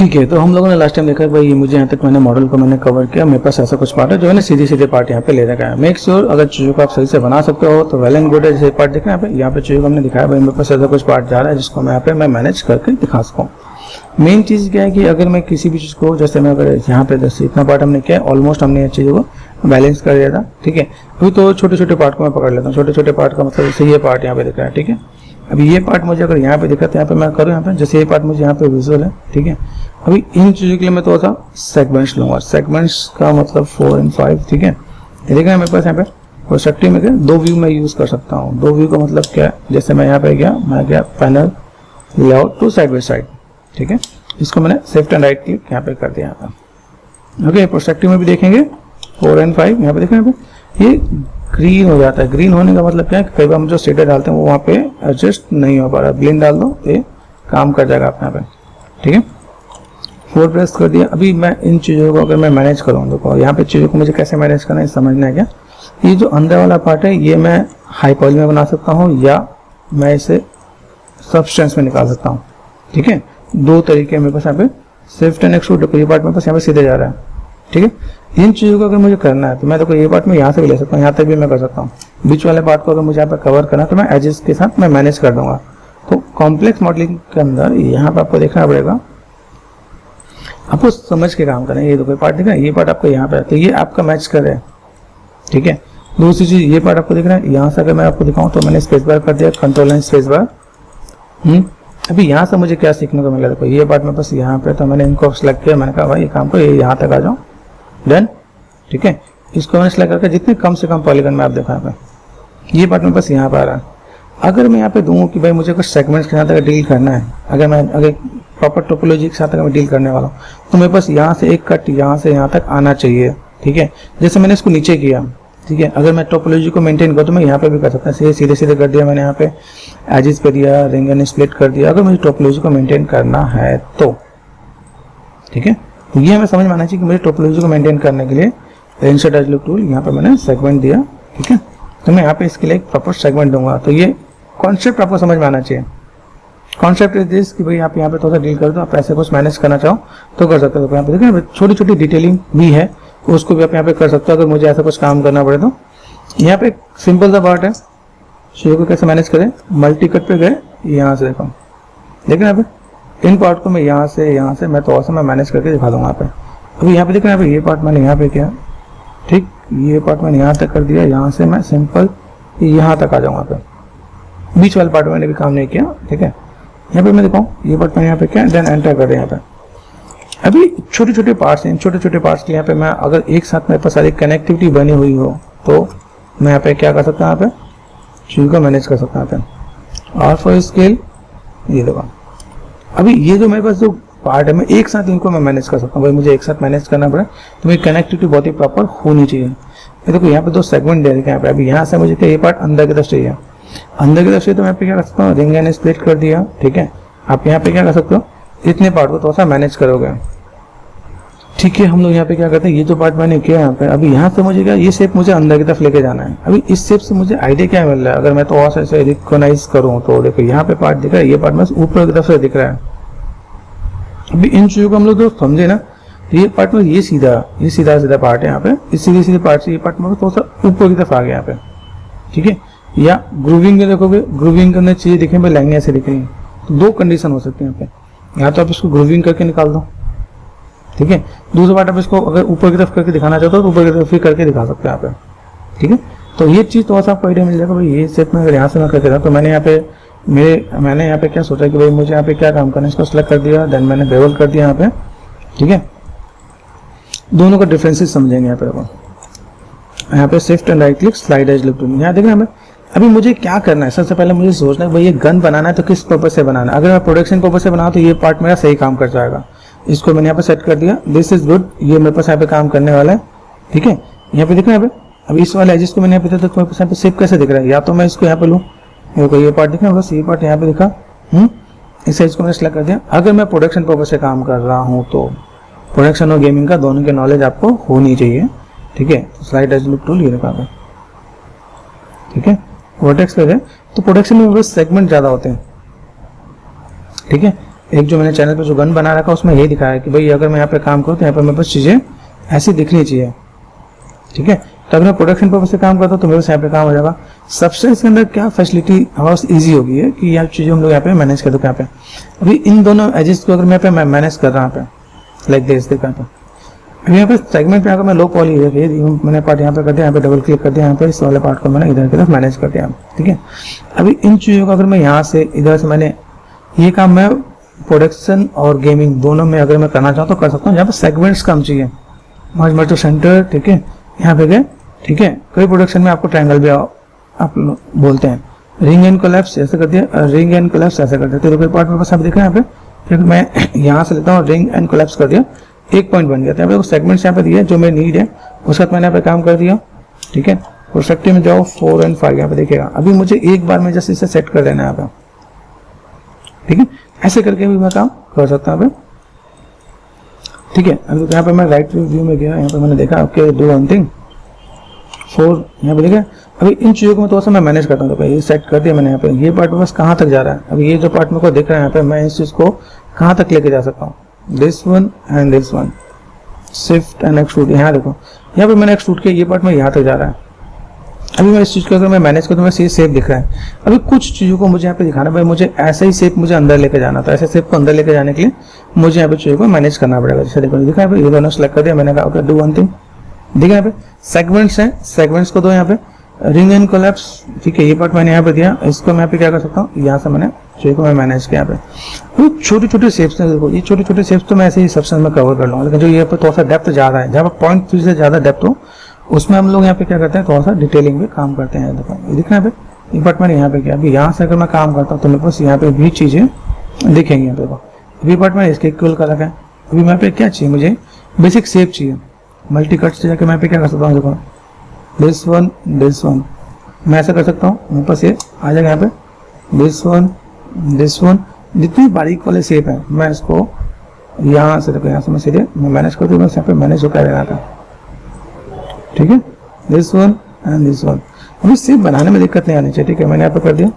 ठीक है, तो हम लोगों ने लास्ट टाइम देखा भाई, ये मुझे यहाँ तक मैंने मॉडल को मैंने कवर किया, मेरे पास ऐसा कुछ पार्ट है जो है ना सीधे सीधे पार्ट यहाँ पे ले रखा है। मेक श्योर अगर चीज़ों को आप सही से बना सकते हो तो वेल एंड गुड है। जैसे पार्ट देख रहे हैं यहाँ पे चीज़ों को हमने दिखाया भाई, मेरे पास ऐसा कुछ पार्ट जा रहा है जिसको मैं यहाँ पे मैं मैनेज करके दिखा सकूँ। मेन चीज़ क्या है कि अगर मैं किसी भी चीज़ को, जैसे मैं अगर यहाँ पे जैसे इतना पार्ट हमने किया ऑलमोस्ट हमने चीज़ों को बैलेंस कर दिया था, ठीक है। अभी तो छोटे छोटे पार्ट को मैं पकड़ लेता हूँ। छोटे छोटे पार्ट का मतलब जैसे ये पार्ट यहाँ पे दिख रहा है, ठीक है। अभी ये पार्ट मुझे अगर यहाँ पे दिखा तो यहाँ पे मैं करूँ, यहाँ पे जैसे ये पार्ट मुझे यहाँ पे विजुअल है, ठीक है। अभी इन चीज़ों के लिए मैं थोड़ा सा सेगमेंट्स लूँगा। सेगमेंट्स का मतलब 4 और 5, ठीक है। ये देखा है मेरे पास यहाँ पे प्रोस्पेक्टिव में क्या 2 व्यू मैं यूज़ कर सकता हूँ। 2 व्यू का मतलब क्या है, जैसे मैं यहाँ पे गया, मैं गया panel layout to side by side, ठीक है। इसको मैंने लेफ्ट एंड राइट क्लिक यहाँ पे कर दिया यहाँ पे। ओके, प्रोस्पेक्टिव में भी देखेंगे 4 और 5, यहाँ पे देखें यहाँ पे ये ग्रीन हो जाता है। ग्रीन होने का मतलब क्या है, कई बार हम जो शेडर डालते हैं वो वहाँ पे एडजस्ट नहीं हो पा रहा। ब्लेंड डाल दो, ये काम कर जाएगा अपने यहाँ पे, ठीक है। 4 प्रेस कर दिया। अभी मैं इन चीज़ों को अगर मैं मैनेज करूँ, देखो यहाँ पे चीज़ों को मुझे कैसे मैनेज करना है समझना है क्या। ये जो अंदर वाला पार्ट है ये मैं हाई पॉली में बना सकता हूँ या मैं इसे सब्सटेंस में निकाल सकता हूँ, ठीक है। 2 तरीके मेरे पास यहाँ पे शिफ्ट एंड एक्सट्रूड। ये पार्ट मेरे पास यहाँ पे सीधे जा रहा है, ठीक है। इन चीज़ों को अगर मुझे करना है तो मैं देखो ये पार्ट में यहाँ से भी ले सकता हूँ, यहाँ तक भी मैं कर सकता हूँ। बीच वाले पार्ट को अगर मुझे यहाँ पे कवर करना है तो मैं एजेस के साथ मैं मैनेज कर दूंगा। तो कॉम्प्लेक्स मॉडलिंग के अंदर यहाँ पे आपको देखना पड़ेगा, आपको समझ के काम करना है। ये देखो पार्ट दिख रहा है, ये पार्ट आपको यहाँ पे है तो ये आपका मैच कर रहा है, ठीक है। दूसरी चीज़ ये पार्ट आपको दिख रहा है, यहाँ से अगर मैं आपको दिखाऊँ तो मैंने स्पेस बार कर दिया, कंट्रोल एंड स्पेस बार। अभी यहाँ से मुझे क्या सीखने को मिला, देखो ये पार्ट में बस यहाँ पे तो मैंने इनको सेलेक्ट किया, मैंने कहा भाई ये काम को ये यहाँ तक आ जाओ, डन, ठीक है। इसको मैंने सेलेक्ट करके जितने कम से कम पॉलीगन में आप देखो यहाँ पे ये पार्ट में बस यहाँ पे आ रहा है। अगर मैं यहाँ पे दूँ कि भाई मुझे कुछ सेगमेंट्स के साथ अगर डील करना है, अगर प्रॉपर टोपोलॉजी के साथ अगर मैं डील करने वाला हूँ तो मेरे पास यहाँ से एक कट यहाँ से यहाँ तक आना चाहिए, ठीक है। जैसे मैंने इसको नीचे किया, ठीक है। अगर मैं टोपोलॉजी को मेंटेन करूँ तो मैं यहाँ पे भी कर सकता हूँ। सीधे सीधे कर दिया मैंने, यहाँ पे एजेस पे दिया, रिंग एंड स्प्लिट कर दिया अगर मुझे टोपोलॉजी को मेंटेन करना है तो, ठीक है। तो ये हमें समझ में आना चाहिए कि मुझे टोपोलॉजी को मेंटेन करने के लिए इंसर्ट एज लुक टूल यहाँ पे मैंने सेगमेंट दिया, ठीक है। तो मैं यहाँ पे इसके लिए एक प्रॉपर सेगमेंट दूंगा। तो ये कॉन्सेप्ट आपको समझ में आना चाहिए। कॉन्सेप्ट इज दिस कि भाई आप यहाँ पे थोड़ा सा डील कर दो, आप ऐसे कुछ मैनेज करना चाहो तो कर सकते हो। तो यहाँ पे देखिए छोटी छोटी डिटेलिंग भी है, उसको भी आप यहाँ पे कर सकते हो अगर मुझे ऐसा कुछ काम करना पड़े तो। यहाँ पे एक सिंपल सा पार्ट है, शेयर को कैसे मैनेज करें। मल्टी कट पे गए, यहाँ से देखो, देखिए यहाँ पे इन पार्ट को मैं यहाँ से मैं थोड़ा सा मैं मैनेज करके दिखा दूंगा यहाँ पे। अभी यहाँ पे देखो, यहाँ पे ये पार्ट मैंने यहाँ पे किया, ठीक, ये पार्ट मैंने यहाँ तक कर दिया, यहाँ से मैं सिंपल यहाँ तक आ जाऊँगा पे। बीच वाले पार्ट में मैंने भी काम नहीं किया, ठीक है। यहाँ पे मैं दिखाऊँ, ये पार्ट मैंने यहाँ पे किया, देन एंटर कर दिया यहाँ पे। अभी छोटे छोटे पार्ट्स हैं, छोटे छोटे पार्ट्स के यहाँ पे मैं अगर एक साथ मेरे पास सारी कनेक्टिविटी बनी हुई हो तो मैं यहाँ पे क्या कर सकता हूँ, यहाँ पे चीज़ को मैनेज कर सकता हूँ यहाँ पे। और फॉर स्केल ये देखो, अभी ये जो मेरे पास जो पार्ट है मैं एक साथ इनको मैं मैनेज कर सकता हूँ। भाई मुझे एक साथ मैनेज करना पड़े तो मेरी कनेक्टिविटी बहुत ही प्रॉपर होनी चाहिए। ये देखो यहाँ पे 2 सेगमेंट दे रखे हैं यहाँ पे। अभी यहाँ से मुझे क्या ये पार्ट अंदर की तरफ चाहिए, अंदर की तरफ से तो मैं यहाँ पे क्या कर सकता हूँ, रिंग एंड स्प्लिट कर दिया, ठीक है। आप यहाँ पे क्या कर सकते हो, इतने पार्ट को थोड़ा सा मैनेज करोगे, ठीक है। हम लोग यहाँ पे क्या करते हैं, ये जो पार्ट मैंने किया यहाँ पे, अभी यहाँ से मुझे क्या ये शेप मुझे अंदर की तरफ लेके जाना है। अभी इस शेप से मुझे आइडिया क्या मिल रहा है, अगर मैं तो और ऐसे रिकॉग्नाइज करूँ तो देखो यहाँ पे पार्ट दिख रहा है, ये पार्ट बस ऊपर की तरफ से दिख रहा है। अभी इन चीज़ों को हम लोग जो समझे ना, ये पार्ट में ये सीधा पार्ट है यहाँ पे, इस सीधे पार्ट से ये पार्ट में थोड़ा सा ऊपर की तरफ आ गया यहाँ पे, ठीक है। या ग्रूविंग में देखोगे, ग्रूविंग करने चीजें दिखें भाई लाइनें ऐसे दिख रही हैं, तो 2 कंडीशन हो सकती है यहाँ पे। या तो आप इसको ग्रूविंग करके निकाल दो, ठीक है। दूसरा पार्ट आप इसको अगर ऊपर की तरफ करके दिखाना चाहते हो तो ऊपर की तरफ ही करके दिखा सकते हैं यहाँ पे, ठीक है। तो ये चीज़ थोड़ा सा आपको आइडिया मिल जाएगा भाई ये शेप में अगर यहाँ से मैं करके था तो मैंने यहाँ पे क्या सोचा कि भाई मुझे यहाँ पे क्या काम करना है, इसको सेलेक्ट कर दिया, देन मैंने बेवल कर दिया यहाँ पे, ठीक है। दोनों का डिफरेंसेस समझेंगे यहाँ पे। देखो यहाँ पे shift and right click, slide edge look tool, यहाँ देखना हमें अभी मुझे क्या करना है। सबसे पहले मुझे सोचना है भाई ये गन बनाना है तो किस पर्पज से बनाना है। अगर मैं प्रोडक्शन पर्पज से बनाऊँ तो ये पार्ट मेरा सही काम कर जाएगा। इसको मैंने यहाँ पे सेट कर दिया, दिस इज गुड, ये मेरे पास यहाँ पे काम करने वाला है, ठीक है। यहाँ पे देखना यहाँ पे, अभी इस वाले एजेस को मैंने यहाँ पे तो मेरे पास शेप कैसे दिख रहा है, या तो मैं इसको यहाँ पे लूँ, ये पार्ट दिखना, बस ये पार्ट यहाँ पे दिखा, इस साइज को मैंने सेलेक्ट कर दिया। अगर मैं प्रोडक्शन पर्पज से काम कर रहा हूँ तो प्रोडक्शन और गेमिंग का दोनों की नॉलेज आपको होनी चाहिए, ठीक है। स्लाइड एज लुक टूल ये रखा है, ठीक है। वर्टेक्स पे है तो प्रोडक्शन में बस सेगमेंट ज़्यादा होते हैं, ठीक है। एक जो मैंने चैनल पे जो गन बना रखा उसमें यही दिखाया है कि भाई अगर मैं यहाँ पे काम करूँ तो यहाँ पे मेरे पास चीज़ें ऐसी दिखनी चाहिए, ठीक है। तो अगर मैं प्रोडक्शन पर्पज से काम करता हूँ तो मेरे पास यहाँ पे काम हो जाएगा। सबसे इसके अंदर क्या फैसिलिटी हमारे पास ईजी होगी है कि यार चीज़ें हम लोग यहाँ पे मैनेज कर दो। यहाँ पे अभी इन दोनों एजेस को अगर मैं यहाँ पे मैनेज कर रहा हूँ यहाँ पे लाइक दिस, देखा पे अभी यहाँ पे सेगमेंट में अगर मैं लो पॉली मैंने पार्ट यहाँ पे कर दिया, यहाँ पे डबल क्लिक कर दिया, यहाँ पे इस वाले पार्ट को मैंने इधर की तरफ मैनेज कर दिया, ठीक है। अभी इन चीज़ों को अगर मैं यहाँ से इधर से मैंने ये काम मैं प्रोडक्शन और गेमिंग दोनों में अगर मैं करना चाहूँ तो कर सकता हूँ। यहाँ पे सेगमेंट्स कम चाहिए, मर्ज मल्टी सेंटर, ठीक है, यहाँ पे गए, ठीक है। कई प्रोडक्शन में आपको ट्रायंगल भी आप बोलते हैं, रिंग एंड कोलैप्स ऐसे कर दिया, रिंग एंड कोलैप्स ऐसे कर दिया। तो कोई पार्ट मेरे पास आप देख रहे हैं यहाँ पे, फिर मैं यहाँ से लेता हूँ रिंग एंड कोलैप्स कर दिया, एक पॉइंट बन गया। तो यहाँ पे सेगमेंट्स यहाँ पे दिया जो मेरी नीड है उसके साथ मैंने यहाँ पे काम कर दिया, ठीक है। प्रोस्पेक्टिव में जाओ 4 और 5 यहाँ पे देखिएगा। अभी मुझे एक बार में जस्ट इसे सेट कर देना है यहाँ पे, ठीक है। ऐसे करके भी मैं काम कर सकता हूँ, ठीक है। अभी यहाँ पे मैं राइट व्यू में गया, यहाँ पे मैंने देखा ओके डू वन थिंग 4 यहाँ पे देखा। अभी इन चीज़ों को मैं थोड़ा सा मैं मैनेज करता हूँ। तो ये सेट कर दिया मैंने यहाँ पे, ये पार्ट बस कहाँ तक जा रहा है। अभी ये जो पार्ट मेरे को दिख रहा है यहाँ पे, मैं इस चीज़ को कहाँ तक लेके जा सकता हूँ, this one and this one, shift and extrude. यहाँ देखो यहाँ पे मैंने एक्सट्रूड किया, ये पार्ट में यहाँ तक जा रहा है। अभी मैं इस चीज़ को अगर मैं मैनेज करूँ तो मैं सेफ दिख रहा है। अभी कुछ चीज़ों को मुझे यहाँ पे दिखाना भाई, मुझे ऐसे ही सेप मुझे अंदर लेके जाना था। ऐसे सेप को अंदर लेके जाने के लिए मुझे यहाँ पे चीज़ों को मैनेज करना पड़ेगा। जैसे देखो दिखा है, ये दोनों सेलेक्ट कर दिया मैंने, कहा ओके डू वन थिंग। देखिए यहाँ पे सेगमेंट्स हैं, सेगमेंट्स को दो यहाँ पे रिंग एंड कोलैप्स, ठीक है। ये पार्ट मैंने यहाँ पे दिया, इसको मैं यहाँ पे क्या कर सकता हूँ, यहाँ से मैंने चीज़ों को मैं मैनेज किया यहाँ पे। तो छोटे छोटे शेप्स हैं, देखो ये छोटे छोटे शेप्स तो मैं ऐसे ही सबसे में कवर कर लूँगा। लेकिन जो ये पर थोड़ा सा डेप्थ ज़्यादा है, जहाँ पर 0.3 से ज़्यादा डेप्थ हो उसमें हम लोग यहाँ पे क्या करते हैं, थोड़ा सा डिटेलिंग पे काम करते हैं। देखो ये दिख रहा है यहाँ पे, ये पार्ट मैंने यहाँ पे किया। अभी यहाँ से अगर मैं काम करता हूँ तो मेरे पास यहाँ पे भी चीज़ें दिखेंगी। यहाँ पे अभी पार्ट मैंने इसके इक्वल कर रखा है। अभी यहाँ पे क्या चाहिए, मुझे बेसिक शेप चाहिए। मल्टी कट से जाकर मैं पे क्या कर सकता हूँ, देखो दिस वन मैं ऐसा कर सकता हूँ, मेरे पास ये आ जाएगा यहाँ पे दिस वन। जितनी बारीक वाले शेप है मैं इसको यहाँ से देखो, यहाँ से मैं सीधे मैं मैनेज कर दूँ, बस यहाँ पे मैनेज होकर रहना था, ठीक है। This one and this one. अभी शेप बनाने में दिक्कत नहीं आनी चाहिए, ठीक है। मैंने यहाँ पे कर दिया,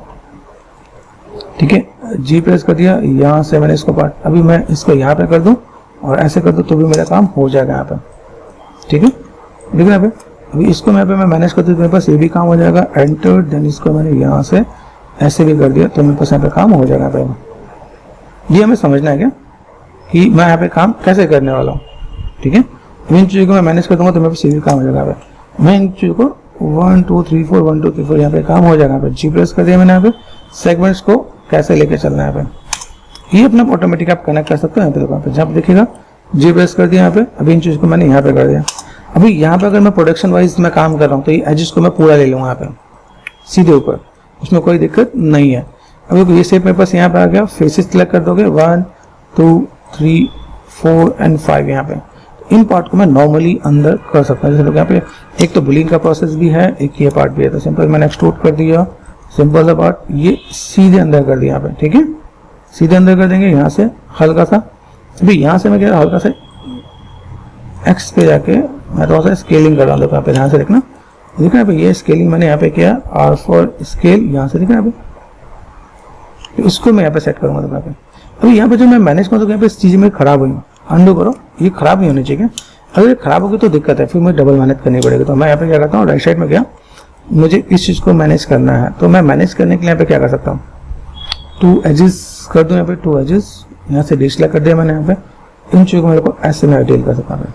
ठीक है, जी प्रेस कर दिया। यहाँ से मैंने इसको पार्ट, अभी मैं इसको यहाँ पे कर दूँ और ऐसे कर दूँ तो भी मेरा काम हो जाएगा यहाँ पे, ठीक है। देखिए यहाँ पे अभी इसको मैं यहाँ पे मैं मैनेज कर दूँ तो मेरे पास ये भी काम हो जाएगा। एंटर, देन इसको मैंने यहाँ से ऐसे भी कर दिया तो मेरे पास यहाँ पे काम हो जाएगा यहाँ पे। ये हमें समझना है क्या कि मैं यहाँ पे काम कैसे करने वाला हूँ, ठीक है। इन चीज़ों को मैं मैनेज कर दूँगा तो मेरे पास ये भी काम हो जाएगा यहाँ पे। मैं इन चीज़ों को 1 2 3 4 1 2 3 4 यहाँ पे काम हो जाएगा यहाँ पे। जी प्रेस कर दिया मैंने यहाँ पे। सेगमेंट्स को कैसे लेके चलना है यहाँ पे, ये अपना ऑटोमेटिक आप कनेक्ट कर सकते हो। यहाँ पे देखो, जब देखिएगा जी प्रेस कर दिया यहाँ पे। अभी इन चीज़ को मैंने यहाँ पे कर दिया। अभी यहाँ पे अगर मैं प्रोडक्शन वाइज मैं काम कर रहा हूँ तो ये एजेस को मैं पूरा ले लूँगा यहाँ पे सीधे ऊपर, उसमें कोई दिक्कत नहीं है। अभी ये शेप मेरे पास यहाँ पे आ गया। फेसेस सिलेक्ट कर दोगे 1 2 3 4 एंड 5 यहाँ पे। इन पार्ट को मैं नॉर्मली अंदर कर सकता हूँ। जैसे लोग यहाँ पे एक तो बुलिंग का प्रोसेस भी है, एक ये पार्ट भी है। तो सिंपल मैंने एक्सट्रूड कर दिया, सिंपल सा पार्ट ये सीधे अंदर कर दिया यहाँ पे, ठीक है। सीधे अंदर कर देंगे यहाँ से हल्का सा। अभी यहाँ से मैं क्या हल्का सा एक्स पे जाके मैं थोड़ा सा स्केलिंग कर रहा हूँ। यहाँ पे ध्यान से देखना, देखना यहाँ पे ये स्केलिंग मैंने यहाँ पे किया R फॉर स्केल, यहाँ से देखना यहाँ पे। तो इसको मैं यहाँ पे सेट करूँगा। तो यहाँ पे अभी यहाँ पे जो मैं मैनेज करूँ तो यहाँ पे इस चीज़ में खराब हुई, अंडू करो, ये खराब नहीं होनी चाहिए। अगर ये खराब होगी तो दिक्कत है, फिर मुझे डबल मेहनत करनी पड़ेगी। तो मैं यहाँ पे क्या करता हूँ, राइट साइड में गया, मुझे इस चीज़ को मैनेज करना है। तो मैं मैनेज करने के लिए यहाँ पे क्या कर सकता हूँ, 2 एजेस कर दूँ यहाँ पे, 2 एजेस यहाँ से डिस्प्ले कर दिया मैंने यहाँ पे। इन चीज़ों को मेरे को ऐसे मैं डील कर सकता हूँ,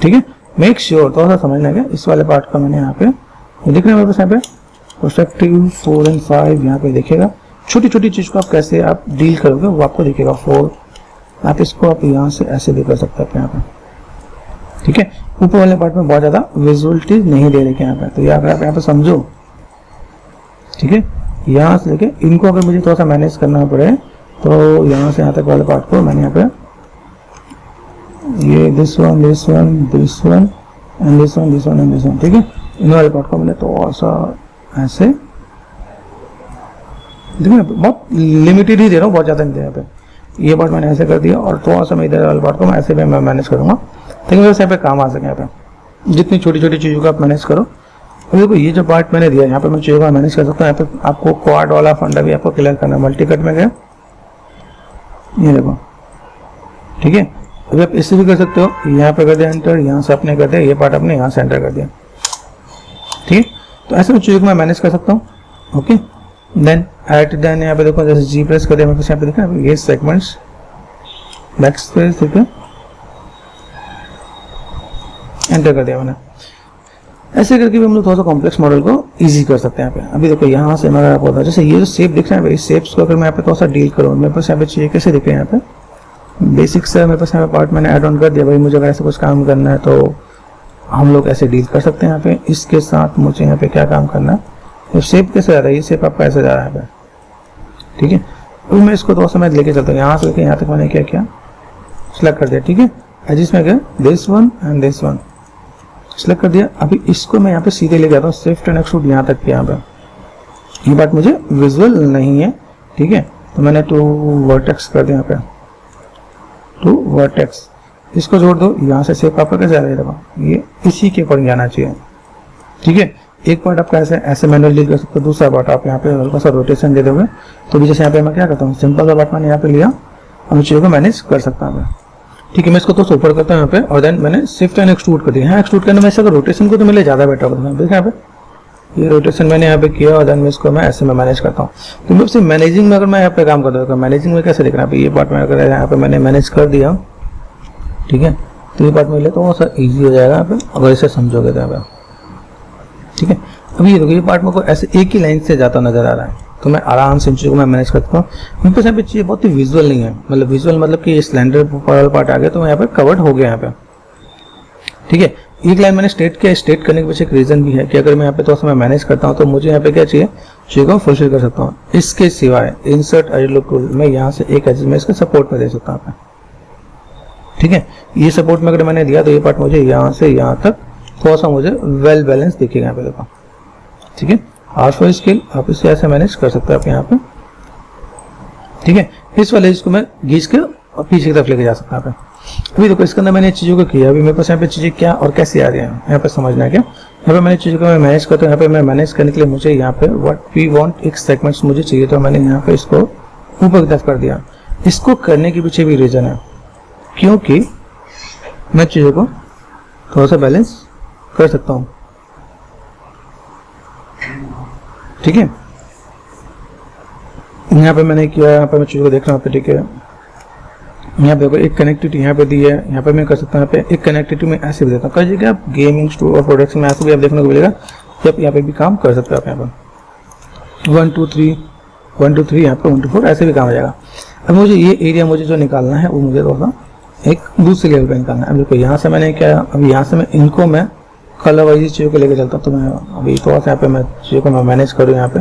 ठीक है। मेक श्योर थोड़ा सा समझना है, इस वाले पार्ट का मैंने यहाँ पे दिख रहा है मेरे पास यहाँ पे प्रोस्पेक्टिव 4 और 5 यहाँ पे देखिएगा। छोटी छोटी चीज़ को आप कैसे आप डील करोगे वो आपको दिखेगा। 4 आप इसको आप यहाँ से ऐसे भी कर सकते हैं यहाँ पे, ठीक है। ऊपर वाले पार्ट में बहुत ज़्यादा विजुअलिटी नहीं दे रही यहाँ पे, तो ये अगर आप यहाँ पे समझो, ठीक है। यहाँ से लेके इनको अगर मुझे थोड़ा सा मैनेज करना पड़े तो यहाँ से यहाँ तक वाले पार्ट को मैंने यहाँ पे ये this one and this one and this one, ठीक है। इन वाले पार्ट को मैंने थोड़ा सा ऐसे देखिए, बहुत लिमिटेड ही दे रहा हूँ, बहुत ज़्यादा नहीं दे रहा। यहाँ पे ये पार्ट मैंने ऐसे कर दिया और थोड़ा सा मैं इधर वाले पार्ट को मैं ऐसे भी मैं मैनेज करूँगा ताकि मेरे यहाँ पे काम आ सके। यहाँ पे जितनी छोटी छोटी चीज़ों को आप मैनेज करो। अब देखो ये जो पार्ट मैंने दिया यहाँ पे मैं चीज़ों का मैनेज कर सकता हूँ। यहाँ पे आपको क्वाड वाला फंडा भी आपको क्लियर करना है। मल्टी कट में गया, ये देखो, ठीक है। अभी आप इससे भी कर सकते हो, यहाँ पे कर दिया एंटर, यहाँ से आपने कर दिया, ये पार्ट आपने यहाँ से एंटर कर दिया, ठीक है। तो ऐसे में चीज़ों को मैं मैनेज कर सकता हूँ, ओके। देन देन यहाँ पे देखो, जैसे जी प्रेस कर दिया मेरे पास, यहाँ पे देखा ये सेगमेंट्स बैक स्पेस, ठीक है, एंटर कर दिया मैंने। ऐसे करके भी हम लोग थोड़ा सा कॉम्प्लेक्स मॉडल को इजी कर सकते हैं यहाँ पे। अभी देखो यहाँ से मैं आपको बता, जैसे ये जो शेप दिख रहा है, इस शेप्स को अगर मैं यहाँ पे थोड़ा सा डील करूँ, मेरे पास यहाँ पे चाहिए कैसे दिख रहे हैं, यहाँ पे बेसिक्स है मेरे पास, यहाँ पे पार्ट मैंने ऐड ऑन कर दिया। भाई मुझे अगर ऐसा कुछ काम करना है तो हम लोग ऐसे डील कर सकते हैं यहाँ पे। इसके साथ मुझे यहाँ पे क्या काम करना है, तो शेप कैसे जा रहा है, ये शेप आपका ऐसे जा रहा है यहाँ पे, ठीक है। अभी मैं इसको थोड़ा सा मैं लेके चलता हूँ, यहाँ से लेके यहाँ तक मैंने क्या किया, सिलेक्ट कर दिया, ठीक है। एजिस में गया, this one and this one select कर दिया। अभी इसको मैं यहाँ पे सीधे ले जाता हूँ, शिफ्ट एंड एक्सट्रूड यहाँ तक किया। यहाँ पे ये बात मुझे विजुअल नहीं है, ठीक है, तो मैंने टू वर्टेक्स कर दिया यहाँ पे, टू वर्टेक्स, इसको जोड़ दो। यहाँ से शेप आपका कैसे आ रहा है, देखो ये इसी के अकॉर्डिंग जाना चाहिए, ठीक है। एक पार्ट आप कैसे ऐसे मैनुअल डील कर सकते हो, दूसरा पार्ट आप यहाँ पे हल्का सा रोटेशन दे दोगे। तो भी जैसे यहाँ पे मैं क्या करता हूँ, सिंपल सा पार्ट मैंने यहाँ पे लिया, हम चीज़ों को मैनेज कर सकता हूँ, ठीक है। मैं इसको तो ऊपर करता हूँ यहाँ पे, और देन मैंने शिफ्ट एंड एक्सट्रूड कर दिया। हाँ, एक्सट्रूड करने में अगर रोटेशन को तो मेरे ज़्यादा बेटर होगा, देखिए यहाँ पे ये रोटेशन मैंने यहाँ पे किया, और देन मैं इसको मैं ऐसे में मैनेज करता हूँ। तो मैं सिर्फ मैनेजिंग में अगर मैं यहाँ पे काम करता हूँ, मैनेजिंग में कैसे देखना है, ये पार्ट में अगर यहाँ पे मैंने मैनेज कर दिया, ठीक है, तो ये पार्ट में ले तो सा ईजी हो जाएगा यहाँ पे, अगर इसे समझोगे तो यहाँ पे, ठीक है। अभी ये देखो, ये पार्ट मेरे को ऐसे एक ही लाइन से जाता नजर आ रहा है, तो मैं आराम से इन चीज़ों को मैं मैनेज करता हूँ। मेरे पास यहाँ पे चीज़ें बहुत ही विजुअल नहीं है, मतलब विजुअल मतलब कि सिलेंडर वाला पार्ट आ गया तो यहाँ पे कवर्ड हो गया यहाँ पे, ठीक है। एक लाइन मैंने स्टेट किया, स्टेट करने के पीछे एक रीजन भी है कि अगर मैं यहाँ पे थोड़ा सा मैं मैनेज करता हूँ तो मुझे यहाँ पे क्या चाहिए, चीज़ों को फुलफिल कर सकता हूँ। इसके सिवाय इंसर्ट एज लुक टूल मैं यहाँ से एक एज में इसका सपोर्ट में दे सकता हूँ, ठीक है। ये सपोर्ट में अगर मैंने दिया तो ये पार्ट मुझे यहाँ से यहाँ तक थोड़ा सा मुझे वेल बैलेंस दिखेगा यहाँ पे, देखो, ठीक है। R4 स्केल आप इसे ऐसे मैनेज कर सकते हैं आप यहाँ पे, ठीक है। इस वाले इसको मैं घींच के और पीछे की तरफ लेके जा सकता हूँ। अभी देखो इसके अंदर मैंने चीज़ों को किया, अभी मेरे पास यहाँ पे चीज़ें क्या और कैसे आ रही हैं यहाँ पे समझना है क्या। यहाँ पे मैंने चीज़ों को मैं मैनेज करता हूँ, यहाँ पे मैं मैनेज करने के लिए मुझे यहाँ पे व्हाट वी वांट एक सेगमेंट्स मुझे चाहिए, तो मैंने यहाँ पे इसको ऊपर की तरफ कर दिया। इसको करने के पीछे भी रीजन है, क्योंकि मैं चीज़ों को थोड़ा सा बैलेंस कर सकता हूँ, ठीक है। यहाँ पे मैंने किया, यहाँ पे मैं चीज़ों को देख रहा हूँ, ठीक है। यहाँ पे देखो एक कनेक्टिविटी यहाँ पे दी है, यहाँ पे मैं कर सकता हूँ, यहाँ पे एक कनेक्टिविटी में ऐसे भी देता हूँ। कहिए आप गेमिंग स्टोर और प्रोडक्शन में ऐसे भी आप देखने को मिलेगा कि आप यहाँ पे भी काम कर सकते हो। आप यहाँ पे 1 2 3 1 2 3 यहाँ पे 1 2 4 ऐसे भी काम हो जाएगा। अब मुझे ये एरिया मुझे जो निकालना है वो मुझे थोड़ा एक दूसरे लेवल पे निकालना है। अब देखो यहाँ से मैंने क्या, अभी यहाँ से मैं इनको मैं कलर वाइज चीज़ों को लेकर चलता हूँ। तो मैं अभी थोड़ा सा यहाँ पे मैं चीज़ों को मैं मैनेज करूँ यहाँ पे,